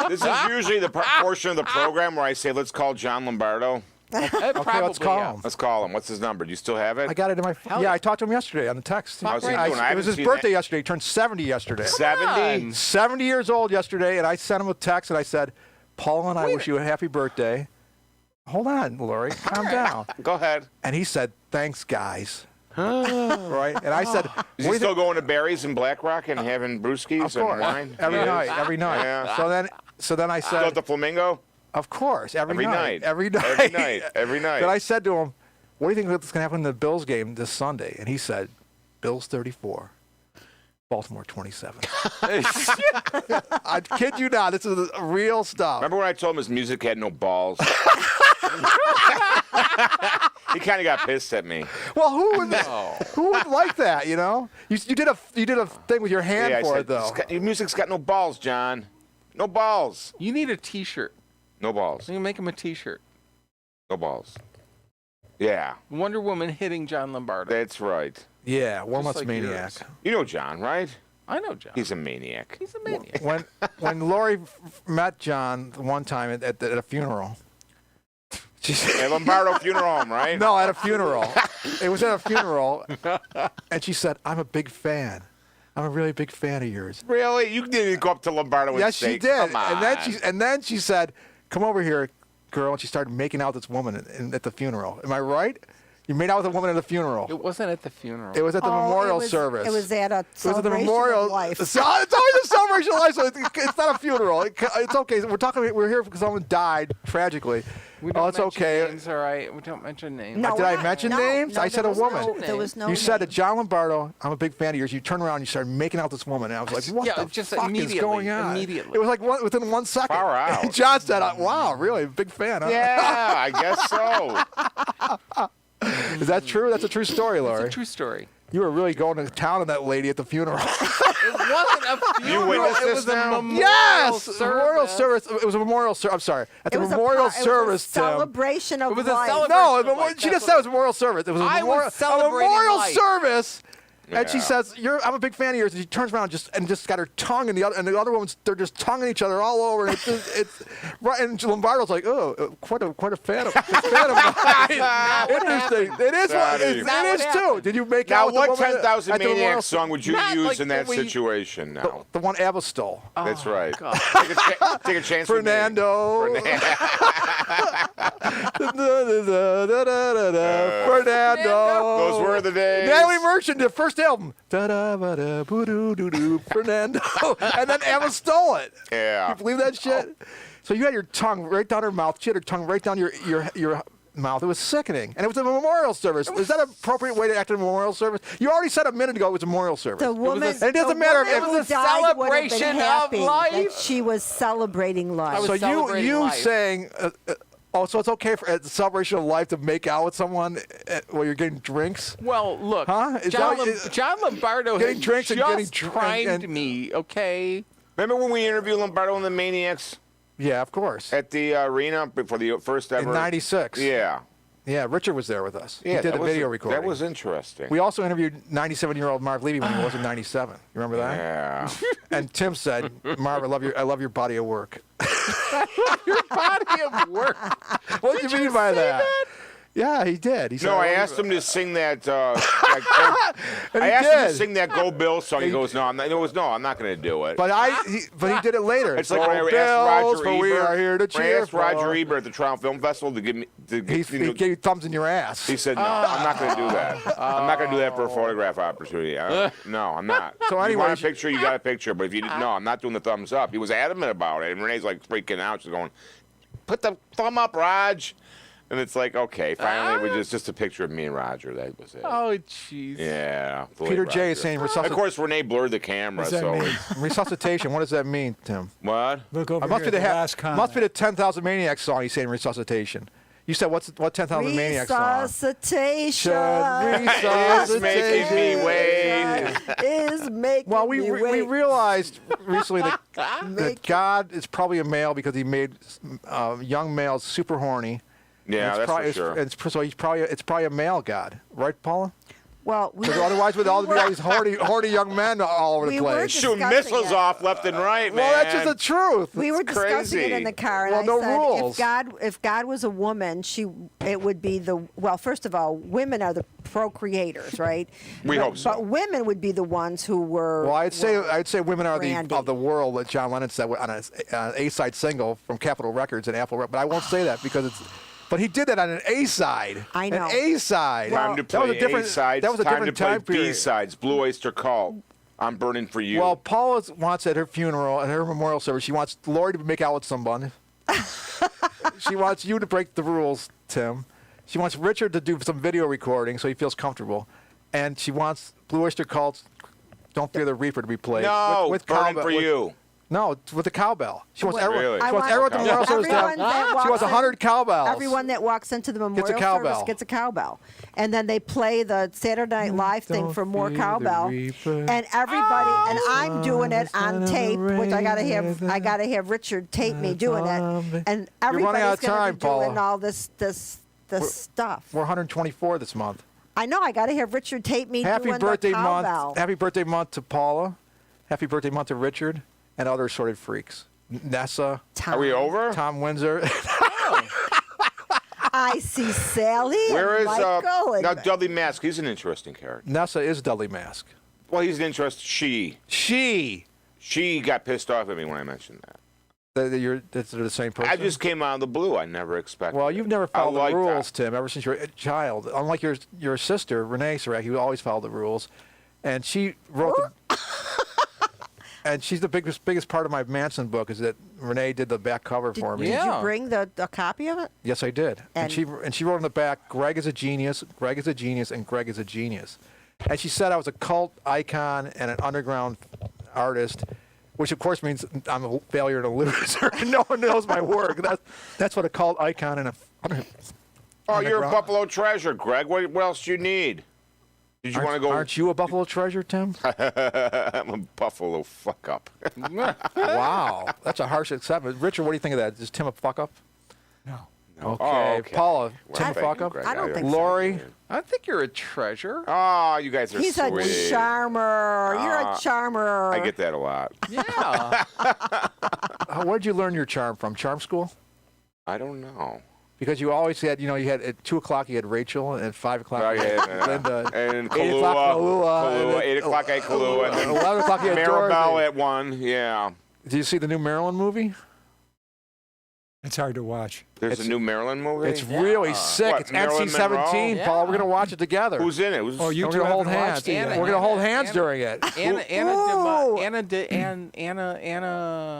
This is usually the portion of the program where I say, let's call John Lombardo. Okay, let's call him. Let's call him. What's his number? Do you still have it? I got it in my. Yeah, I talked to him yesterday on the text. How's he doing? I it haven't was his seen birthday that. yesterday. He turned 70 yesterday. 70. 70 years old yesterday, and I sent him a text and I said, Paul and I wish you a happy birthday. Hold on, Lori. Calm down. Go ahead. And he said, thanks, guys. Right? And I said, Is he still going to Barry's in Black Rock and having brewskis and wine? Every He is? night, every night. Yeah. So then I Still at said, the Flamingo? of course, every night. Every night. Then I said to him, what do you think is going to happen in the Bills game this Sunday? And he said, Bills 34, Baltimore 27. I kid you not. This is real stuff. Remember when I told him his music had no balls? He kind of got pissed at me. Well, who would like that, you know? You did a thing with your hand I for said, it, though. Your music's got no balls, John. No balls. You need a T-shirt. No balls. You can make him a T-shirt. No balls. Yeah, Wonder Woman hitting John Lombardo. that's right. Yeah, one Just month's like maniac. yours. You know John, right? I know John. He's a maniac. He's a maniac. When Lori met John one time at a funeral, she said, At Lombardo Funeral Home, right? no, at a funeral. It was at a funeral, and she said, "I'm a big fan. I'm a really big fan of yours." Really? You didn't go up to Lombardo and Yes, say, she did. Come on. And then she said, "Come over here, girl." And she started making out with this woman at the funeral. Am I right? You made out with a woman at a funeral. It wasn't at the funeral. It was at the memorial it was, service. It was at a It was at the celebration memorial. of life. It's always a celebration of life, so it's not a funeral. It's okay. We're here because someone died tragically. We don't it's mention okay. Names, all right. We don't mention names. No, Did I we're mention no, names? no, I said there a was woman. No, there was no You said to name. John Lombardo, "I'm a big fan of yours." You turned around and you started making out with this woman, and I was like, "What Yeah, the just fuck is immediately, going on?" immediately. It was like within 1 second. Far out. And John said, "Wow, really, big fan, huh?" Yeah, I guess so. Is that true? That's a true story, It's Lori. a true story. You were really going to town on that lady at the funeral. It wasn't a funeral. witnessed it this was now? a memorial Yes, service. memorial service. It was a memorial service. I'm sorry, at the It was memorial a service, Tim. celebration of It was a life. celebration. No, of life, she that's just said it what was a memorial service. It was a I was memorial, a celebrating memorial life. service. And she Yeah. says, "I'm a big fan of yours." And she turns around and just got her tongue, and the other woman's they're just tonguing each other all over. And it's right. And Lombardo's like, "Oh, quite a fan of mine." Interesting. It is. Sorry. It Not is what too. happened. Did you make Now, out with what the woman 10,000 at the memorial Maniacs song would you Not use like in that we- situation now? The one Abba stole. That's right. God. Take a chance with me. Fernando. Fernando. Those were the days. Natalie Merchant, the first album. Da-da-ba-da-boo-doo-doo-doo, Fernando. And then Emma stole it. Yeah. You believe that shit? So you had your tongue right down her mouth. She had her tongue right down your mouth. It was sickening. And it was a memorial service. Is that an appropriate way to act in a memorial service? You already said a minute ago it was a memorial service. The woman. and it doesn't the matter woman if who it was a died would have been celebration of happy life. That she was celebrating life. was So celebrating you life. saying, so it's okay for at the celebration of life to make out with someone while you're getting drinks? Well, look, Huh? Is John, that- John Lombardo Getting had drinks and just getting dr- primed and- me, okay? Remember when we interviewed Lombardo and the Maniacs Yeah, of course. at the arena before the first ever? In '96. Yeah. Yeah, Richard was there with us. Yeah, he did that a was video recording. That was interesting. We also interviewed 97-year-old Marv Levy when he was in '97. You remember that? Yeah. And Tim said, "Marv, I love your body of work." Your body of work. What do you mean by that? Yeah, he did. He said, No, I love asked your- him to sing that. And I he asked him to did. sing that "Go Bill" song. He goes, "No, I'm not." I'm not going to do it. But he did it later. It's like Go when I asked Bills, Roger for Ebert. we are here to when I cheer asked Roger for. Ebert at the Toronto Film Festival to give me. He gave you thumbs in your ass. He said, "No, I'm not going to do that. I'm not going to do that for a photograph opportunity. No, I'm not." So you anyway, want a picture, you got a picture. But if you no, I'm not doing the thumbs up. He was adamant about it, and Renee's like freaking out. She's going, "Put the thumb up, Raj." And it's like, okay, finally, it was just a picture of me and Roger. That was it. Oh, jeez. Yeah. Peter J. Roger. is saying Of course, Renee blurred the camera. What does that So mean? resuscitation. What does that mean, Tim? what? Look over Must here be at the the last comment. must be the 10,000 Maniacs song. He's saying resuscitation. You said what 10,000 Maniacs song? Resuscitation. It's making me wait. Is making Well, me we wait. realized recently that God is probably a male because he made young males super horny. Yeah, And that's probably, for sure. so it's probably a male God, right, Paula? Well, we Because otherwise, with all these horny young men all over the We were place. just- Shooting discussing missiles it. off left and right, man. Well, that's just the truth. We were It's discussing it in crazy. the car, and Well, I no said, rules. if God was a woman, it would be well. First of all, women are the procreators, right? We But- hope so. But women would be the ones who were. Well, I'd say women are Randy. of the world that John Lennon said on an A-side single from Capitol Records and Apple. But I won't say that because it's. But he did that on an A-side. I know. An A-side. Time to that was play a different. A-sides. That was a time different to play time period. B-sides. Blue Oyster Cult. I'm burning for you. Well, Paula wants at her funeral, at her memorial service, she wants Lori to make out with someone. She wants you to break the rules, Tim. She wants Richard to do some video recording so he feels comfortable. And she wants Blue Oyster Cult's Don't Fear the Reaper to be played. no, with burning cowbell- for with- you. No, with the cowbell. She wants Well, everyone. Really? She I wants want- everyone at the memorial service to Everyone that have. She walks wants in- 100 cowbells. Everyone that walks into the memorial service cowbell. gets a cowbell, and then they play the Saturday Night Live thing Don't for more fear the cowbell, reaper. and everybody, and I'm doing it on tape, which I gotta have Richard tape me doing it, and You're running out everybody's of gonna time, be doing Paula. all this stuff. We're 124 this month. I know I gotta have Richard tape me Happy doing birthday the cowbell. month. Happy birthday month to Paula. Happy birthday month to Richard and other assorted freaks. Nessa, Are we over? Tom Windsor. I see Sally Where and is Michael. and now Dudley Mask? He's an interesting character. Nessa is Dudley Mask. Well, he's an interesting. She got pissed off at me when I mentioned that. They're the same person. I just came out of the blue. I never expected. Well, you've never I followed like the rules, that. Tim, ever since you were a child. Unlike your sister, Renee Saracki, who always followed the rules. And she wrote and she's the biggest part of my Manson book is that Renee did the back cover for me. Did Yeah. you bring a copy of it? Yes, I did. And And- she wrote on the back, Greg is a genius, Greg is a genius, and Greg is a genius. And she said I was a cult icon and an underground artist, which of course means I'm a failure and a loser. No one knows my work. That's what a cult icon and a Oh, you're a underground- Buffalo treasure, Greg. What else do you need? Did you want to go? Aren't you a Buffalo treasure, Tim? I'm a Buffalo fuck up. Wow, that's a harsh acceptance. Richard, what do you think of that? Is Tim a fuck up? No. Okay. Oh, okay. Paula, Well, Tim a thank fuck you, up? Greg. I don't think so. Lori, I think you're a treasure. Oh, you guys are He's sweet. a charmer. You're a charmer. I get that a lot. Yeah. where'd you learn your charm from? Charm school? I don't know. Because you always had, you had at 2 o'clock you had Rachel, and at 5 o'clock Oh, you had yeah, Linda. and 8 o'clock Kahlua. and 8 o'clock at Kahlua. And then 11 o'clock you had Maribel Dorothy. at 1. Yeah. Do you see the new Marilyn movie? It's hard to watch. There's It's- a new Maryland movie? It's really sick. What, It's Marilyn NC-17, Monroe? Paul. We're Yeah. going to watch it together. Who's in it? Who's, Oh, you We're two going to hold haven't hands. watched it yet. We're going to hold hands during it. Anna.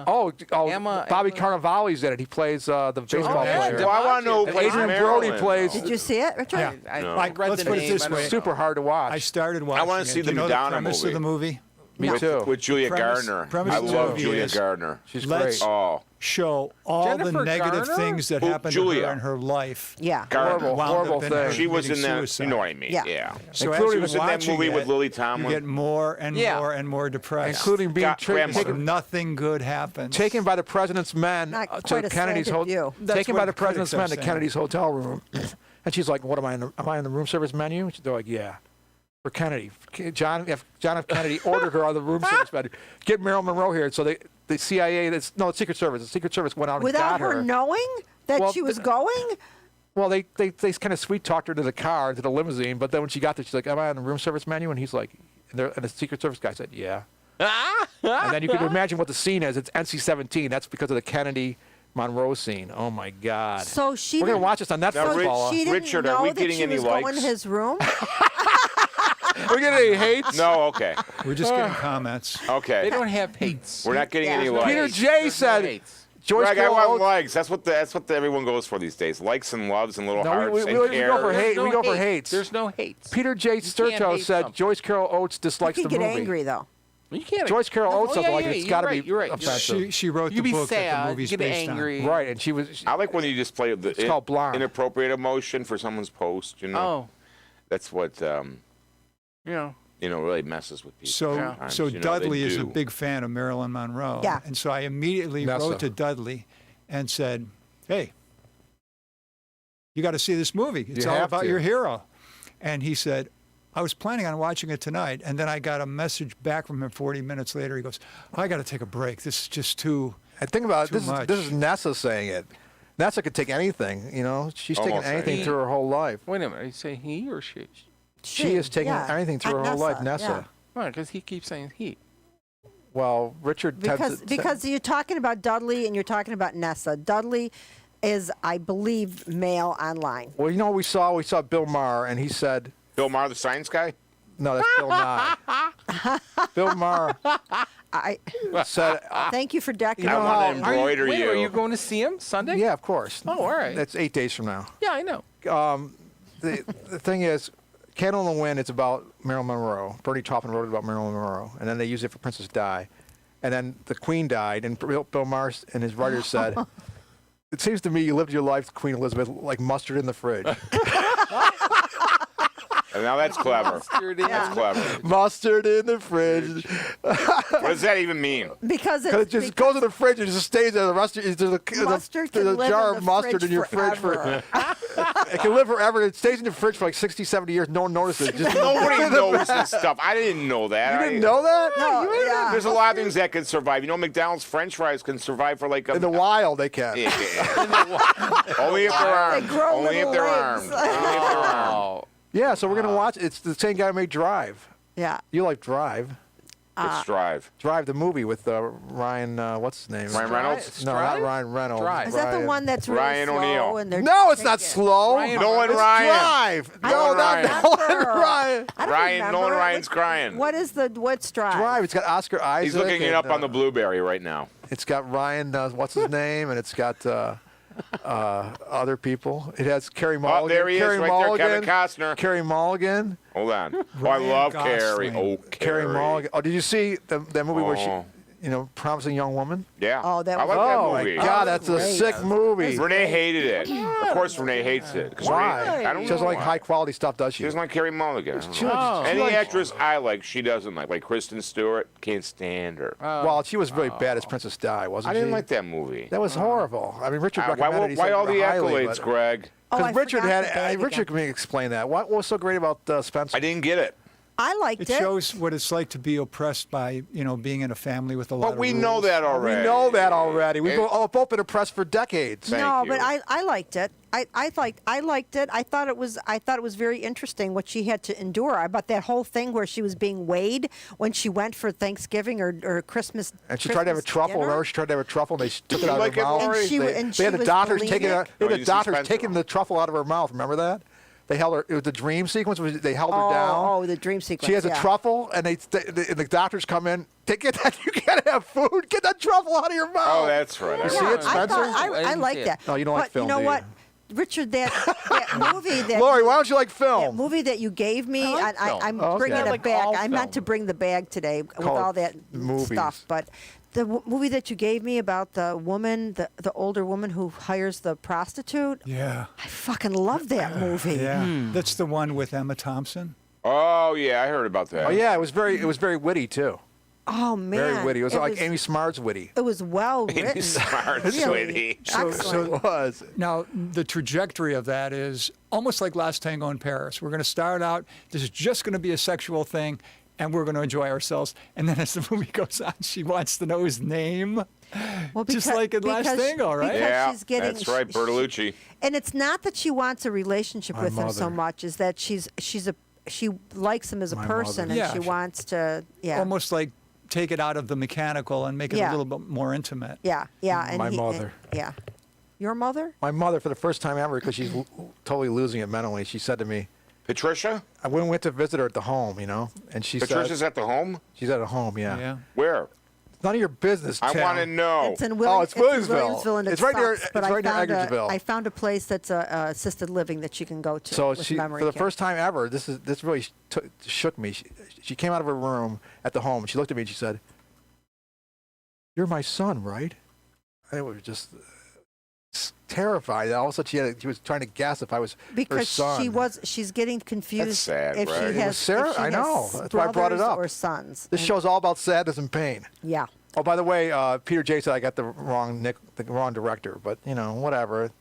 Oh, Emma- Bobby Emma- Carnivale's in it. He plays the baseball yeah, player. Well, I want to know who And plays Adrian Marilyn. Brody plays- Did you see it, Richard? Yeah. I No. read Let's the put it name. this I don't way. know. Super hard to watch. I started watching wanna it. see Do the you know Madonna the premise movie. of the movie? Me No. too. With Julia Premise- Gardner. premise I of the love movie Julia is- Gardner. She's Let's- great. Oh, Show all Jennifer the negative Garner? things that Who- happened Julia. to her in her life. Yeah. Gardner. wound Horrible up in her thing. She was in committing that. suicide. You know what I mean? Yeah. Yeah. So Including as She you're was in that watching movie with it, Lily you Tomlin. get more and Yeah. more and more depressed. Including being grandmother. Because nothing good happens. taken by the president's men Not to quite a Kennedy's slanted view. That's taken what by the the critics president's are men to saying. Kennedy's hotel room. And she's like, "What am I on the room service menu?" And they're like, "Yeah, for Kennedy." John F. Kennedy ordered her on the room service menu. Get Marilyn Monroe here. So the CIA, the Secret Service. The Secret Service went out and Without got her knowing that Well, she was going? Well, they kind of sweet talked her to the car, to the limousine. But then when she got there, she's like, "Am I on the room service menu?" And he's like, and the Secret Service guy said, "Yeah." And then you can imagine what the scene is. It's NC-17. That's because of the Kennedy Monroe scene. Oh my God. So she We're gonna didn't- watch this on Netflix, Now, So Paula. she didn't Richard, know are we that getting she any was going likes? to his room? We get any hates? No, okay. We're just getting comments. They Okay. don't have hates. We're not getting Yeah. any Peter likes. Peter J. said, Joyce Greg, I Carol want Oates. likes. That's what everyone goes for these days. Likes and loves and little No, hearts we and go cares. for hate. We go for hates. There's no hates. Peter J. can't Sturto hate said something. Joyce Carol Oates You dislikes can the get movie. angry, though. You can't. Joyce Carol Oates Oh, said, yeah, like, yeah, it's you're got to right, be you're right. offensive. She wrote You the be book that sad. the movie's You get based angry. Right, and she was. I like when you display the It's called Blonde. inappropriate emotion for someone's post. You know, Oh, that's what yeah. really messes with on. people. So, sometimes, so you know, Dudley they is a do. big fan of Marilyn Monroe. Yeah. And so I immediately Nessa. wrote to Dudley and said, "Hey, you got to see this movie. It's You all have about to." your hero." And he said, I was planning on watching it tonight, and then I got a message back from him 40 minutes later. He goes, I got to take a break. This is just too. And think about it. Too much. This is Nessa saying it. Nessa could take anything. You know, she's taken Almost anything anything. through her whole life. Wait a minute. You say he or she? She has taken anything through her whole life. Nessa. yeah. Why? Because he keeps saying he. Well, Richard Because you're talking about Dudley and you're talking about Nessa. Dudley is, I believe, male online. Well, you know what we saw? We saw Bill Maher, and he said, Bill Maher, the science guy. no, that's Bill Nye. Bill Maher I said, thank you for decking. I know want to how- embroider Wait, you. are you going to see him Sunday? yeah, of course. Oh, all right. That's 8 days from now. Yeah, I know. The thing is, Candle in the Wind, it's about Marilyn Monroe. Bernie Taupin wrote it about Marilyn Monroe, and then they used it for Princess Di. And then the Queen died, and Bill Maher and his writers said, it seems to me you lived your life, Queen Elizabeth, like mustard in the fridge. And now that's clever. That's clever. Mustard in the fridge. What does that even mean? Because Because it just goes in the fridge and it just stays there. The mustard, Mustard there's can a live jar in of the mustard fridge in your fridge forever. it can live forever. It stays in the fridge for like 60, 70 years. No one notices it. Just Nobody knows this stuff. I didn't know that. You didn't know that? No, yeah. There's a lot of things that can survive. You know, McDonald's French fries can survive for like a. In the wild, they can. Yeah. Only if they're armed. grow Only if little they're legs. armed. Only if they're armed. Oh. Yeah, so we're going to watch. It's the same guy who made Drive. Yeah. You like Drive. It's Drive. Drive, the movie with Ryan, what's his name? Ryan Reynolds? No, not Strive? Ryan Reynolds. Drive. Is that the Ryan- one that's really Ryan slow O'Neal. and they're No, it's not taking- slow. Ryan Nolan It's Ryan. Drive. I No, don't not remember. Nolan Ryan. I don't Ryan, remember. Nolan Ryan's crying. What's Drive? Drive. It's got Oscar Isaac. He's looking it and, up on the Blueberry right now. It's got Ryan, what's his name? And it's got other people. It has Carey Mulligan. Oh, there he is, Carey right Mulligan, there, Kevin Costner. Carey Mulligan. Hold on. Oh, I Ryan love Gosling. Carrie. Oh, Carey Carrie. Mulligan. Oh, did you see that movie where Oh. she, Promising Young Woman? Yeah. Oh, that I was- like that Oh, movie. my God, that's a Great. sick movie. Renee hated it. Of course, Renee hates it. 'Cause Why? Renee, I don't She doesn't know like why. high quality stuff, does She she? doesn't like Carrie Mulligan. I don't know. Oh. Any likes- actress I like, she doesn't like. Like Kristen Stewart, can't stand her. Well, she was really bad as Princess Di, wasn't I she? didn't like that movie. That was horrible. I mean, Richard Why, recommended it. He why said all the highly, accolades, but- Greg? Oh, I Because Richard forgot had the bag Richard again. can explain that. What was so great about Spencer? I didn't get it. I liked It it. shows what it's like to be oppressed by, being in a family with a lot But of we rules. know that We already. know that already. We've It- all both been oppressed for decades. Thank No, you. but I liked it. I liked it. I thought it was very interesting what she had to endure. About that whole thing where she was being weighed when she went for Thanksgiving or Christmas. And she tried to have a Christmas truffle. dinner. Remember, she tried to have a truffle, and they took it out like of her it, mouth. Lori? And she they, and they she had the was doctors taking bulimic. Oh, the you see doctors Spencer. taking the truffle out of her mouth. Remember that? They held her. It was the dream sequence. They held her down. Oh, the dream sequence. She has a yeah. truffle, and the doctors come in. Get that. You can't have food. Get that truffle out of your mouth. Oh, that's right. I You see remember. it, I Spencer? thought I I didn't like see it. that. No, you don't like but film, you know do you? what, Richard? That movie that Lori, why don't you like that film? movie that you gave me, I like film. I'm Oh, okay. bringing I it like back. all I meant to film. bring the bag today with Call it all that movies. stuff. But the movie that you gave me about the woman, the older woman who hires the prostitute, Yeah. I fucking love that movie. Yeah. That's the one with Emma Thompson. Oh, yeah, I heard about that. Oh yeah, it was very witty too. Oh man, Very witty. It was like Amy Smart's witty. It was well written. Smart, Really. sweetie. Excellent. It was. Now, the trajectory of that is almost like Last Tango in Paris. We're going to start out, this is just going to be a sexual thing, and we're going to enjoy ourselves. And then as the movie goes on, she wants to know his name. Well, Just like in Last Tango, right? Because Yeah, she's getting, that's right, Bertolucci. And it's not that she wants a relationship My with him so mother. much, is that she likes him as a My person, mother. and Yeah. she wants to, yeah, Almost like take it out of the mechanical and make it Yeah. a little bit more intimate. yeah. And My mother. yeah, your mother. My mother, for the first time ever, because she's totally losing it mentally, she said to me, Patricia? I went to visit her at the home, and she Patricia's said, at the home? she's at a home, yeah. Yeah. Where? None of your business, I Tim. want to know. It's in Oh, it's in Williamsville. and It's it right near- sucks, but it's right near I found Edgersville. I found a place that's a assisted living that you can go to. So with she, memory for the care. first time ever, this really shook me. She came out of her room at the home. She looked at me and she said, "You're my son, right?" I was just terrified. All of a sudden, she was trying to guess if I was her because son. she's getting confused sad, if right? It she was has Sarah- if she I know. has That's why I brought it brothers up. or sons. This And- show's all about sadness and pain. yeah. Oh, by the way, Peter J said I got the wrong director, but whatever.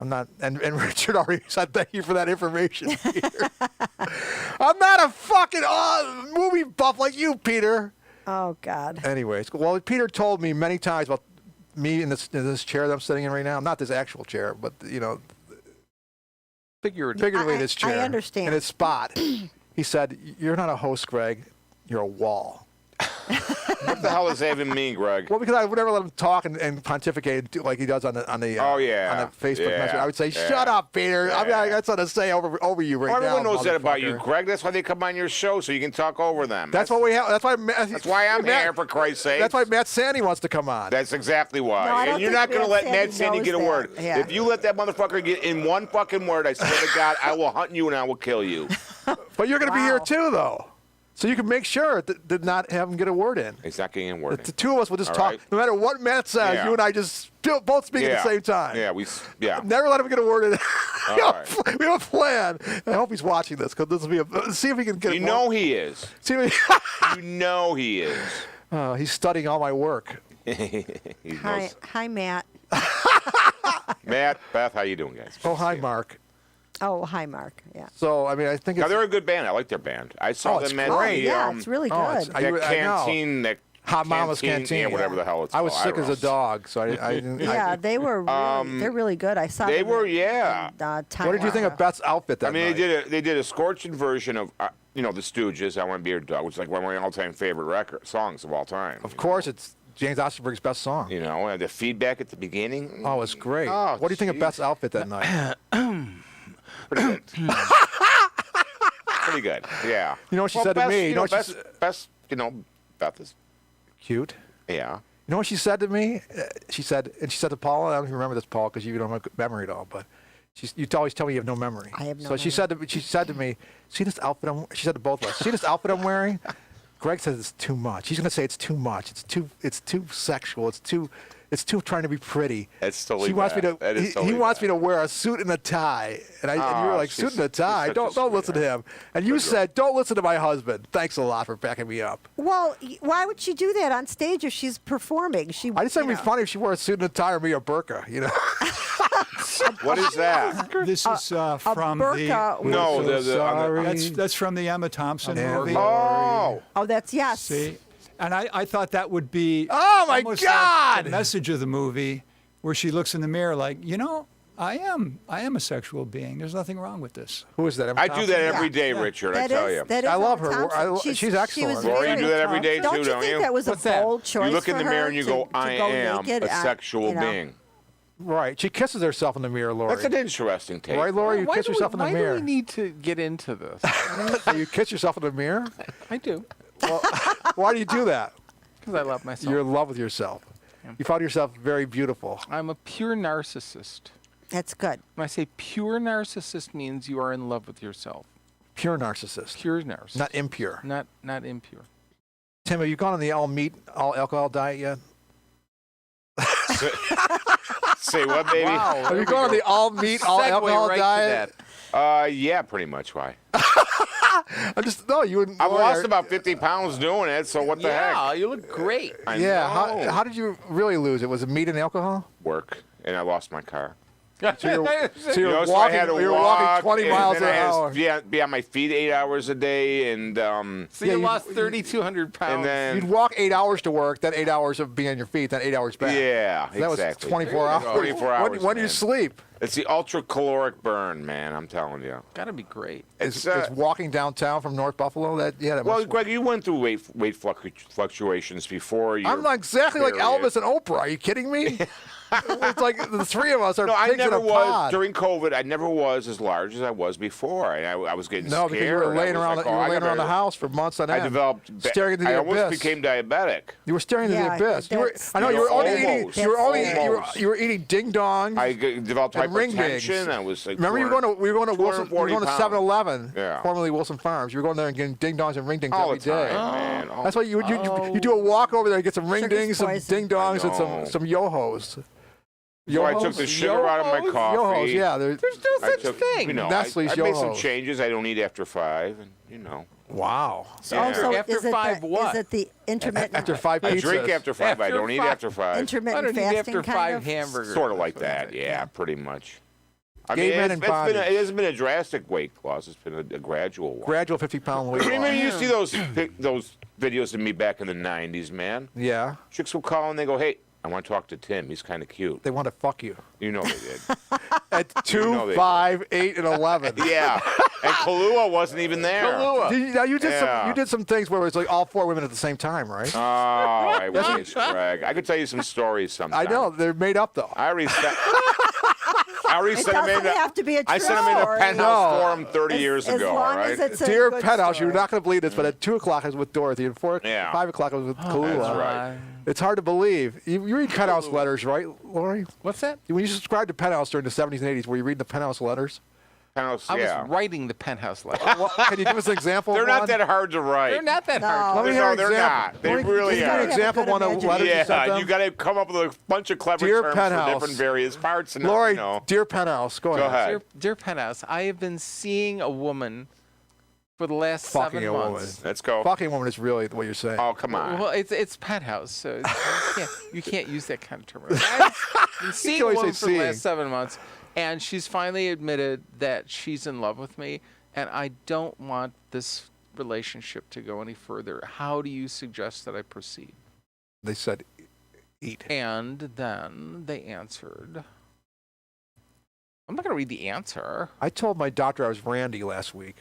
I'm not, and Richard already said thank you for that information, Peter. I'm not a fucking movie buff like you, Peter. Oh, God. Anyways, well, Peter told me many times about me in this chair that I'm sitting in right now. Not this actual chair, but, figuratively this chair. I understand. In its spot. He said, "You're not a host, Greg. You're a wall." What the hell does that even mean, Greg? Well, because I would never let him talk and pontificate like he does on the Oh, yeah. on the Facebook Yeah. message. I would say, "Shut up, Peter. I mean, I got something to say over you right now." Everyone knows that about you, motherfucker." Greg. That's why they come on your show, so you can talk over them. That's what we have. That's why I'm here, for Christ's sake. That's why Matt Sandy wants to come on. That's exactly why. No, I don't and you're think not going to Matt let Matt Sandy Sandy get a knows word. that. Yeah. If you let that motherfucker get in one fucking word, I swear to God, I will hunt you and I will kill you. But you're going to be here Wow. too, though. So you can make sure did not have him get a word in. He's not getting a word The in. two of us will just All talk. right. No matter what Matt says, Yeah. you and I just both speak at the same time. Yeah. Never let him get a word in. All right. We have a plan. I hope he's watching this because this will be see if he can get. You know he is. See if You know he is. he's studying all my work. He knows. Hi, Matt. Matt, Beth, how you doing, guys? Oh, hi, Mark. Oh, hi, Mark. Yeah. So I mean, I think Now it's they're a good band. I like their band. I saw it's them at great. the Yeah, it's really good. I that know. canteen, that Hot Mama's Canteen. yeah, whatever the hell it's I was called. sick don't as know. a dog, so I didn't. Yeah, they were. Really, they're really good. I saw. They them were, in, yeah. Time What did you think of Beth's outfit that I mean, night? they did a scorching version of the Stooges. I Want to Be Your Dog, which is like one of my all-time favorite songs of all time. Of course, it's James Osterberg's best song. And the feedback at the beginning. Oh, it's great. Oh, What do you think of jeez. Beth's outfit that night? Pretty good. Pretty good. Yeah. You know what she said to me? You know what she Beth is. Cute. Yeah. You know what she said to me? She said to Paula, I don't even remember this, Paul, because you don't have a good memory at all, but you always tell me you have no memory. I have no So she said to me, see this outfit she said to both of us, see this outfit I'm wearing? Greg says it's too much. He's going to say it's too much. It's too sexual. It's too trying to be pretty. That's totally She wants me bad. to. That is He totally wants me bad. to wear a suit and a tie, and you were like, suit and a tie. she's Don't such a listen to him. And you said, don't listen to my husband. Thanks a lot for backing me up. Well, why would she do that on stage if she's performing? I just think it'd be funny if she wore a suit and a tie or me a burqa. What is that? This is from burqa the. No, We're so sorry. That's from the Emma Thompson I'm movie. Oh. Oh, that's yes. See, and I thought that would be. Oh, my almost God! Like the message of the movie, where she looks in the mirror like, I am a sexual being. There's nothing wrong with this. Who is that? Emma I do Thompson? that every day, Richard. I tell you. That is I love Emma her. Thompson. She's excellent. Rory, you do that every day, Don't too, you don't think you? that was What's a that? bold choice? You look in the for mirror her and you to- go, to I go am naked a sexual being. Right. She kisses herself in the mirror, Lori. That's an interesting take. Right, Lori? You kiss yourself in the why mirror. do we need to get into this? You kiss yourself in the mirror? I do, Well, why do you do that? because I love myself. You're in love with yourself. You found yourself very beautiful. I'm a pure narcissist. That's good. When I say pure narcissist, means you are in love with yourself. Pure narcissist. Pure narcissist. Not impure. Not impure. Tim, have you gone on the all meat, all alcohol diet yet? Say what, baby? Have you gone on the all meat, all Segue alcohol right diet? to that. Yeah, pretty much. Why? You wouldn't. I've lost about 50 pounds doing it, so what the Yeah, heck? you look great. I Yeah. know. How did you really lose it? Was it meat and alcohol? Work, and I lost my car. So you're So I walking. had to You're walk, walking 20 and miles then an I had to hour. be on my feet 8 hours a day, and So Yeah, you you- lost 3,200 pounds. and then You'd walk 8 hours to work, then 8 hours of being on your feet, then 8 hours back. yeah, So that exactly. was 24 There you hours. go. 24 hours. When do you man. sleep? It's the ultra caloric burn, man. I'm telling you. Gotta be great. Is walking downtown from North Buffalo? That Well, must. Greg, you went through weight fluctuations before. I'm not exactly like period. Elvis and Oprah. Are you kidding me? It's like the three of us are No, I pigs never in a was pod. during COVID. I never was as large as I was before. I was getting No, scared. because you were laying I was around. like, You oh, were I laying around the gotta- house for months on I end. developed. staring into the I almost abyss. became diabetic. You were staring into Yeah, the abyss. You were. that's- I know you were only Almost. eating. You were only. Almost. You were eating ding dongs. I developed And ring hypertension. dings. I was like, Remember, we were going to Wilson. We were 240 going to pounds. 7-Eleven, Yeah. formerly Wilson Farms. You were going there and getting ding dongs and ring dings all every the time, day. man. That's why you do a walk over there and get some ring Sugar's dings, some poison. ding dongs, I and know. some yo-hos. So I took the sugar out of my Yo-hos? coffee. Yo-hos, yeah. There's no I such took, thing. You know, Nestle's I made some Yo-hos. changes. I don't eat after 5, and Wow. So Yeah. also, After is it five the, what? Is it the intermittent After 5 pizzas. I drink after 5. I After don't eat 5. after 5. intermittent I don't eat fasting after kind 5 of? hamburgers. Sort of like That's what that. it is. Yeah, pretty much. I Gay mean, men in bondage. it hasn't been a drastic weight loss. It's been a gradual one. Gradual 50-pound weight Remember, loss. you see those videos of me back in the 90s, man? Yeah. Chicks will call and they go, hey, I want to talk to Tim. He's kind of cute. They want to fuck you. You know they did. At 2, 5, 8, and 11. Yeah. And Kahlua wasn't even there. Now you did Yeah. you did some things where it was like all 4 women at the same time, right? Oh, I wish, Greg. I could tell you some stories I sometime. know they're made up though. I already sent It doesn't have to be a true I sent him in a story. penthouse forum 30 years As ago, all long right? as it's a Dear good Penthouse, story. you're not going to believe this, but at 2 o'clock I was with Dorothy, and 5 o'clock I was with Kahlua. That's right. It's hard to believe. You read Penthouse letters, right, Lori? What's that? When you subscribed to Penthouse during the 70s and 80s, were you reading the Penthouse letters? Penthouse, I yeah. was writing the penthouse letter. Well, can you give us an example? They're of not one? that hard to write. They're not that No. hard. Let me hear No, an they're example. not. They Let me- really can you give are. me an Yeah, example of good one of the letters you sent Yeah, them? you got to come up with a bunch of clever Dear terms Penthouse. for different various parts. And Lori, you know. Dear Penthouse, go Go ahead. ahead. Dear Penthouse, I have been seeing a woman for the last Fucking 7 a woman. months. Let's go. Fucking woman is really what you're saying. Oh, come on. Well, it's penthouse, so you can't use that kind of term. I've been seeing a always woman say for the seeing. last 7 months, and she's finally admitted that she's in love with me, and I don't want this relationship to go any further. How do you suggest that I proceed? They said, eat. And then they answered. I'm not going to read the answer. I told my doctor I was Randy last week.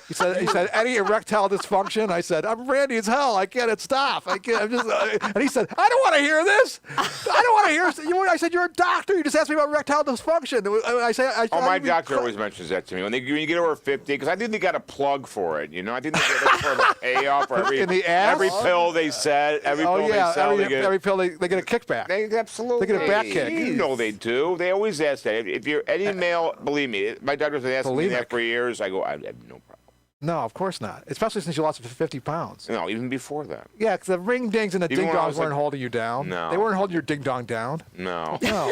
He said, any erectile dysfunction? I said, I'm Randy as hell. I can't stop. I can't. I'm just, and he said, I don't want to hear this. I don't want to hear this. I said, you're a doctor. You just asked me about erectile dysfunction. I said, Oh, my doctor always mentions that to me when you get over 50, because I think they got a plug for it. You know, I think they get sort of a payoff for every In the ass? every pill they said, every Oh, pill yeah. they sell. Every pill, they get a kickback. They absolutely. They get a back kick. You know they do. They always ask that. If you're any male, believe me, my doctor's been asking me Bulimic. that for years. I go, I have no problem. No, of course not. Especially since you lost 50 pounds. No, even before that. Yeah, because the ring dings and the Even ding when I dongs was weren't like- holding you down. No. They weren't holding your ding dong down. No. No.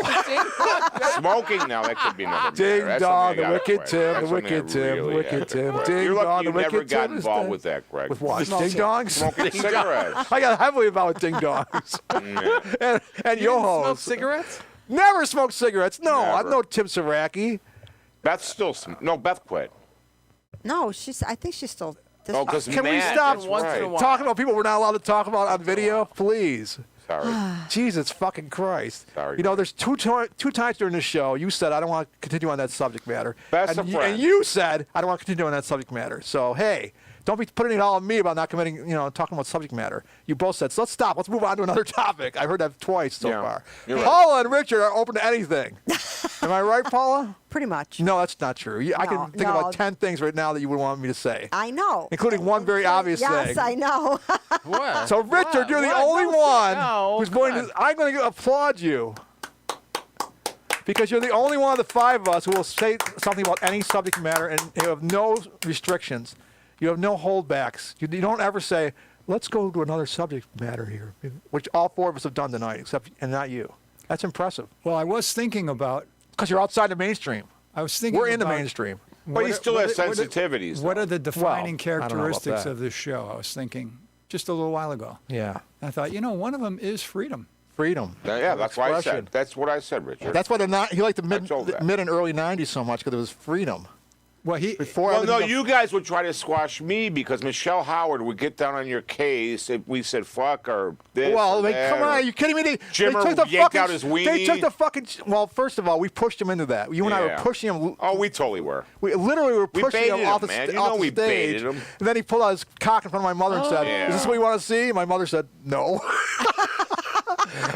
Smoking now, that could be another Ding matter. That's dong, something I the gotta wicked quit. Tim, That's the something I wicked Tim, the really wicked have to Tim. quit. Ding You're dong, lucky the you never wicked got Tim is involved dead. with that, Greg. With what? Ding Smoking- dongs? Smoking cigarettes. I got heavily involved with ding dongs. Yeah. and You didn't yo-hos. smoke cigarettes? Never smoked cigarettes. No, I'm Never. no Tim Saracki. Beth still, no, Beth quit. No, I think she's still. Oh, because Can we Matt, stop that's once in a right. while? talking about people we're not allowed to talk about on video? Please. Sorry. Jesus fucking Christ. Sorry, You know, Greg. there's two times during this show you said, I don't want to continue on that subject matter. Best and, of friends. and you said, I don't want to continue on that subject matter. So, hey, don't be putting it all on me about not committing, talking about subject matter. You both said, so let's stop. Let's move on to another topic. I've heard that twice so Yeah, far. you're right. Paula and Richard are open to anything. Am I right, Paula? Pretty much. No, that's not true. I No, can think no. about 10 things right now that you would want me to say. I know. Including one very obvious yes, thing. I know. What? So, Richard, you're the What? only No, one no, who's come going on. to. I'm going to applaud you because you're the only one of the 5 of us who will say something about any subject matter, and you have no restrictions. You have no holdbacks. You don't ever say, "Let's go to another subject matter here," which all 4 of us have done tonight, and not you. That's impressive Well, I was thinking about. because you're outside the mainstream. I was thinking. We're in the about mainstream. But he what- still what has are- what are- sensitivities. What though. are the defining I don't know about characteristics that. of this show? I was thinking just a little while ago. Yeah, I thought, one of them is freedom. freedom. Yeah, that's why I Expression. said. That's what I said, Richard. That's why they're not. He liked the told that. mid and early '90s so much because it was freedom. Well, Before Well, no, everything- you guys would try to squash me because Michelle Howard would get down on your case if we said fuck or this. Well, or I mean, that, come on, or- are you kidding me? They Jimmer took the yanked fucking, out his They weenie. took the fucking. Well, first of all, we pushed him into that. You and I were Yeah. pushing him. Oh, we totally were. We literally were We pushing him baited off him, the, man. You off know the we stage. baited him. And then he pulled out his cock in front of my mother and said, Yeah. "Is this what you want to see?" My mother said, "No."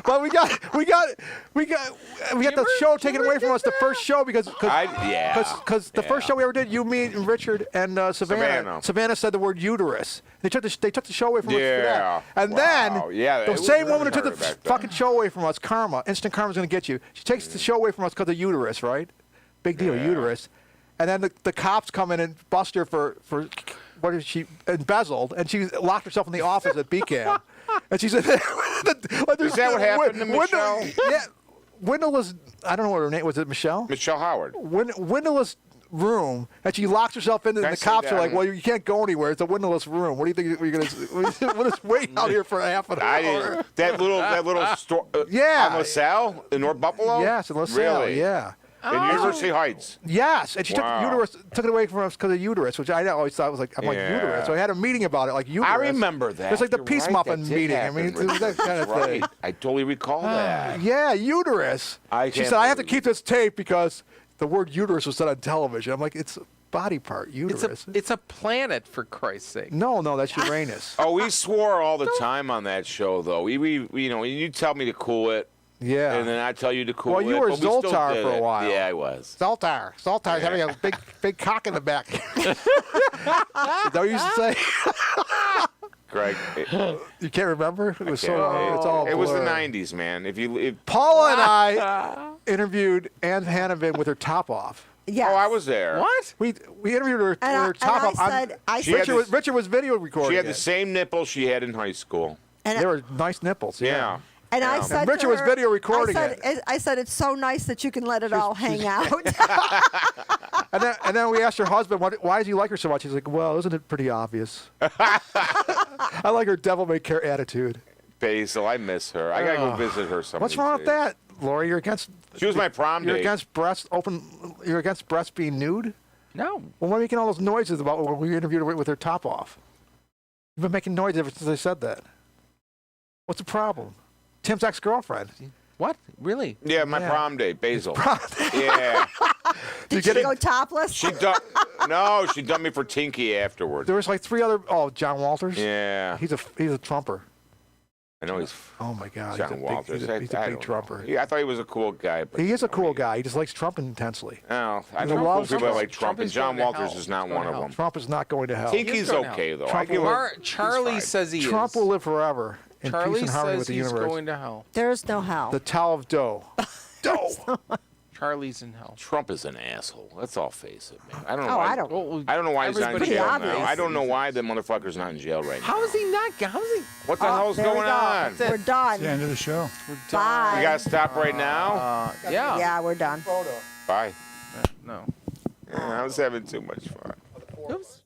But we got the show taken away from us. The first show because the first show we ever did, you, me, and Richard and Savannah. Savannah said the word uterus. They took the show away from us for Yeah. that. And Wow. then Yeah, it the was same really woman who took the hard back then. fucking show away from us, Karma, instant Karma's gonna get you. She takes the show away from us because of uterus, right? Big deal, Yeah. uterus. And then the cops come in and bust her for what is she embezzled, and she locked herself in the office at BCAM. And she said, Is that what happened to Michelle? Yeah, windowless. I don't know what her name was. It Michelle? Michelle Howard. Windowless room, and she locks herself in, and Can I the say cops are that? like, "Well, you can't go anywhere. It's a windowless room. What do you think we're gonna? We'll just wait out here for half an I hour." didn't. That little store. Yeah. On LaSalle in North Buffalo. Yes, in LaSalle. Really? Yeah. In University Heights. Yes, and she Wow. took it away from us because of uterus, which I always thought was like, I'm like Yeah. uterus. So I had a meeting about it, like uterus. I remember that. It's like the You're peace right, muffin that did meeting. I happen, mean, it was that kind of That's thing. right. I totally recall that. Yeah, uterus. I She can't said, I have to believe keep this tape because the word uterus was said on television. I'm like, it's a body part, uterus. It's a planet, for Christ's sake. No, that's Uranus. Oh, we swore all the time on that show, though. We you know, you tell me to cool it, Yeah. and then I tell you to cool it. Well, you were but we still Zoltar did for a it. while. Yeah, I was. Zoltar's having a big cock in the back. Is that what you used to say? Greg, You can't remember? It was so long. It's all it was the blur. 90s, man. If Paula and I interviewed Ann Hannavin with her top off. Yes. oh, I was there. What? We interviewed her with And her top off. She had this- Richard was video recording. She had the it. same nipples she had in high school. They were nice nipples. Yeah. And I said, And to Richard was her- video recording I said, it's so nice that you can let it all hang out. And then we asked her husband, why does he like her so much? He's like, well, isn't it pretty obvious? I like her devil may care attitude. Basil, I miss her. I gotta go visit her sometime. What's wrong with that, Lori? You're against. She was my prom You're date. against breast open. You're against breasts being nude. No. Well, why are you making all those noises about when we interviewed her with her top off? You've been making noise ever since I said that. What's the problem? Tim's ex-girlfriend. What? Really? Yeah, my Yeah. prom date, Basil. Yeah. Did get she it? go topless? She dumped me for Tinky afterwards. There was like 3 other. Oh, John Walters. Yeah. He's a Trumper. I know he's Oh my God. John he's a Walters. Big, he's a I big don't Trumper. know. Yeah, I thought he was a cool guy. But He is a cool guy. He just likes Trump intensely. No, I He know cool loves people that Trump. like Trump, and Trump is John going to Walters hell. is not He's one going of to them. Trump is not going to hell. Tinky's going to okay, hell. though. Trump I give will- her, Charlie he's says he Trump is. will live forever in Charlie peace and harmony says with the he's universe. going to hell. There's no hell. The Tao of Doe. Doe. Charlie's in hell. Trump is an asshole. Let's all face it, man. I don't know. Oh, why, I don't. Well, I don't know why he's not in everybody- jail Pretty now. obvious. I don't know why the motherfucker's not in jail right now. How is he not? How is he? What the hell's There we going go. on? We're done. The end of the show. We're Bye. We gotta stop right now. Yeah. Yeah, we're done. Bye. No. Yeah, I was having too much fun. Oops.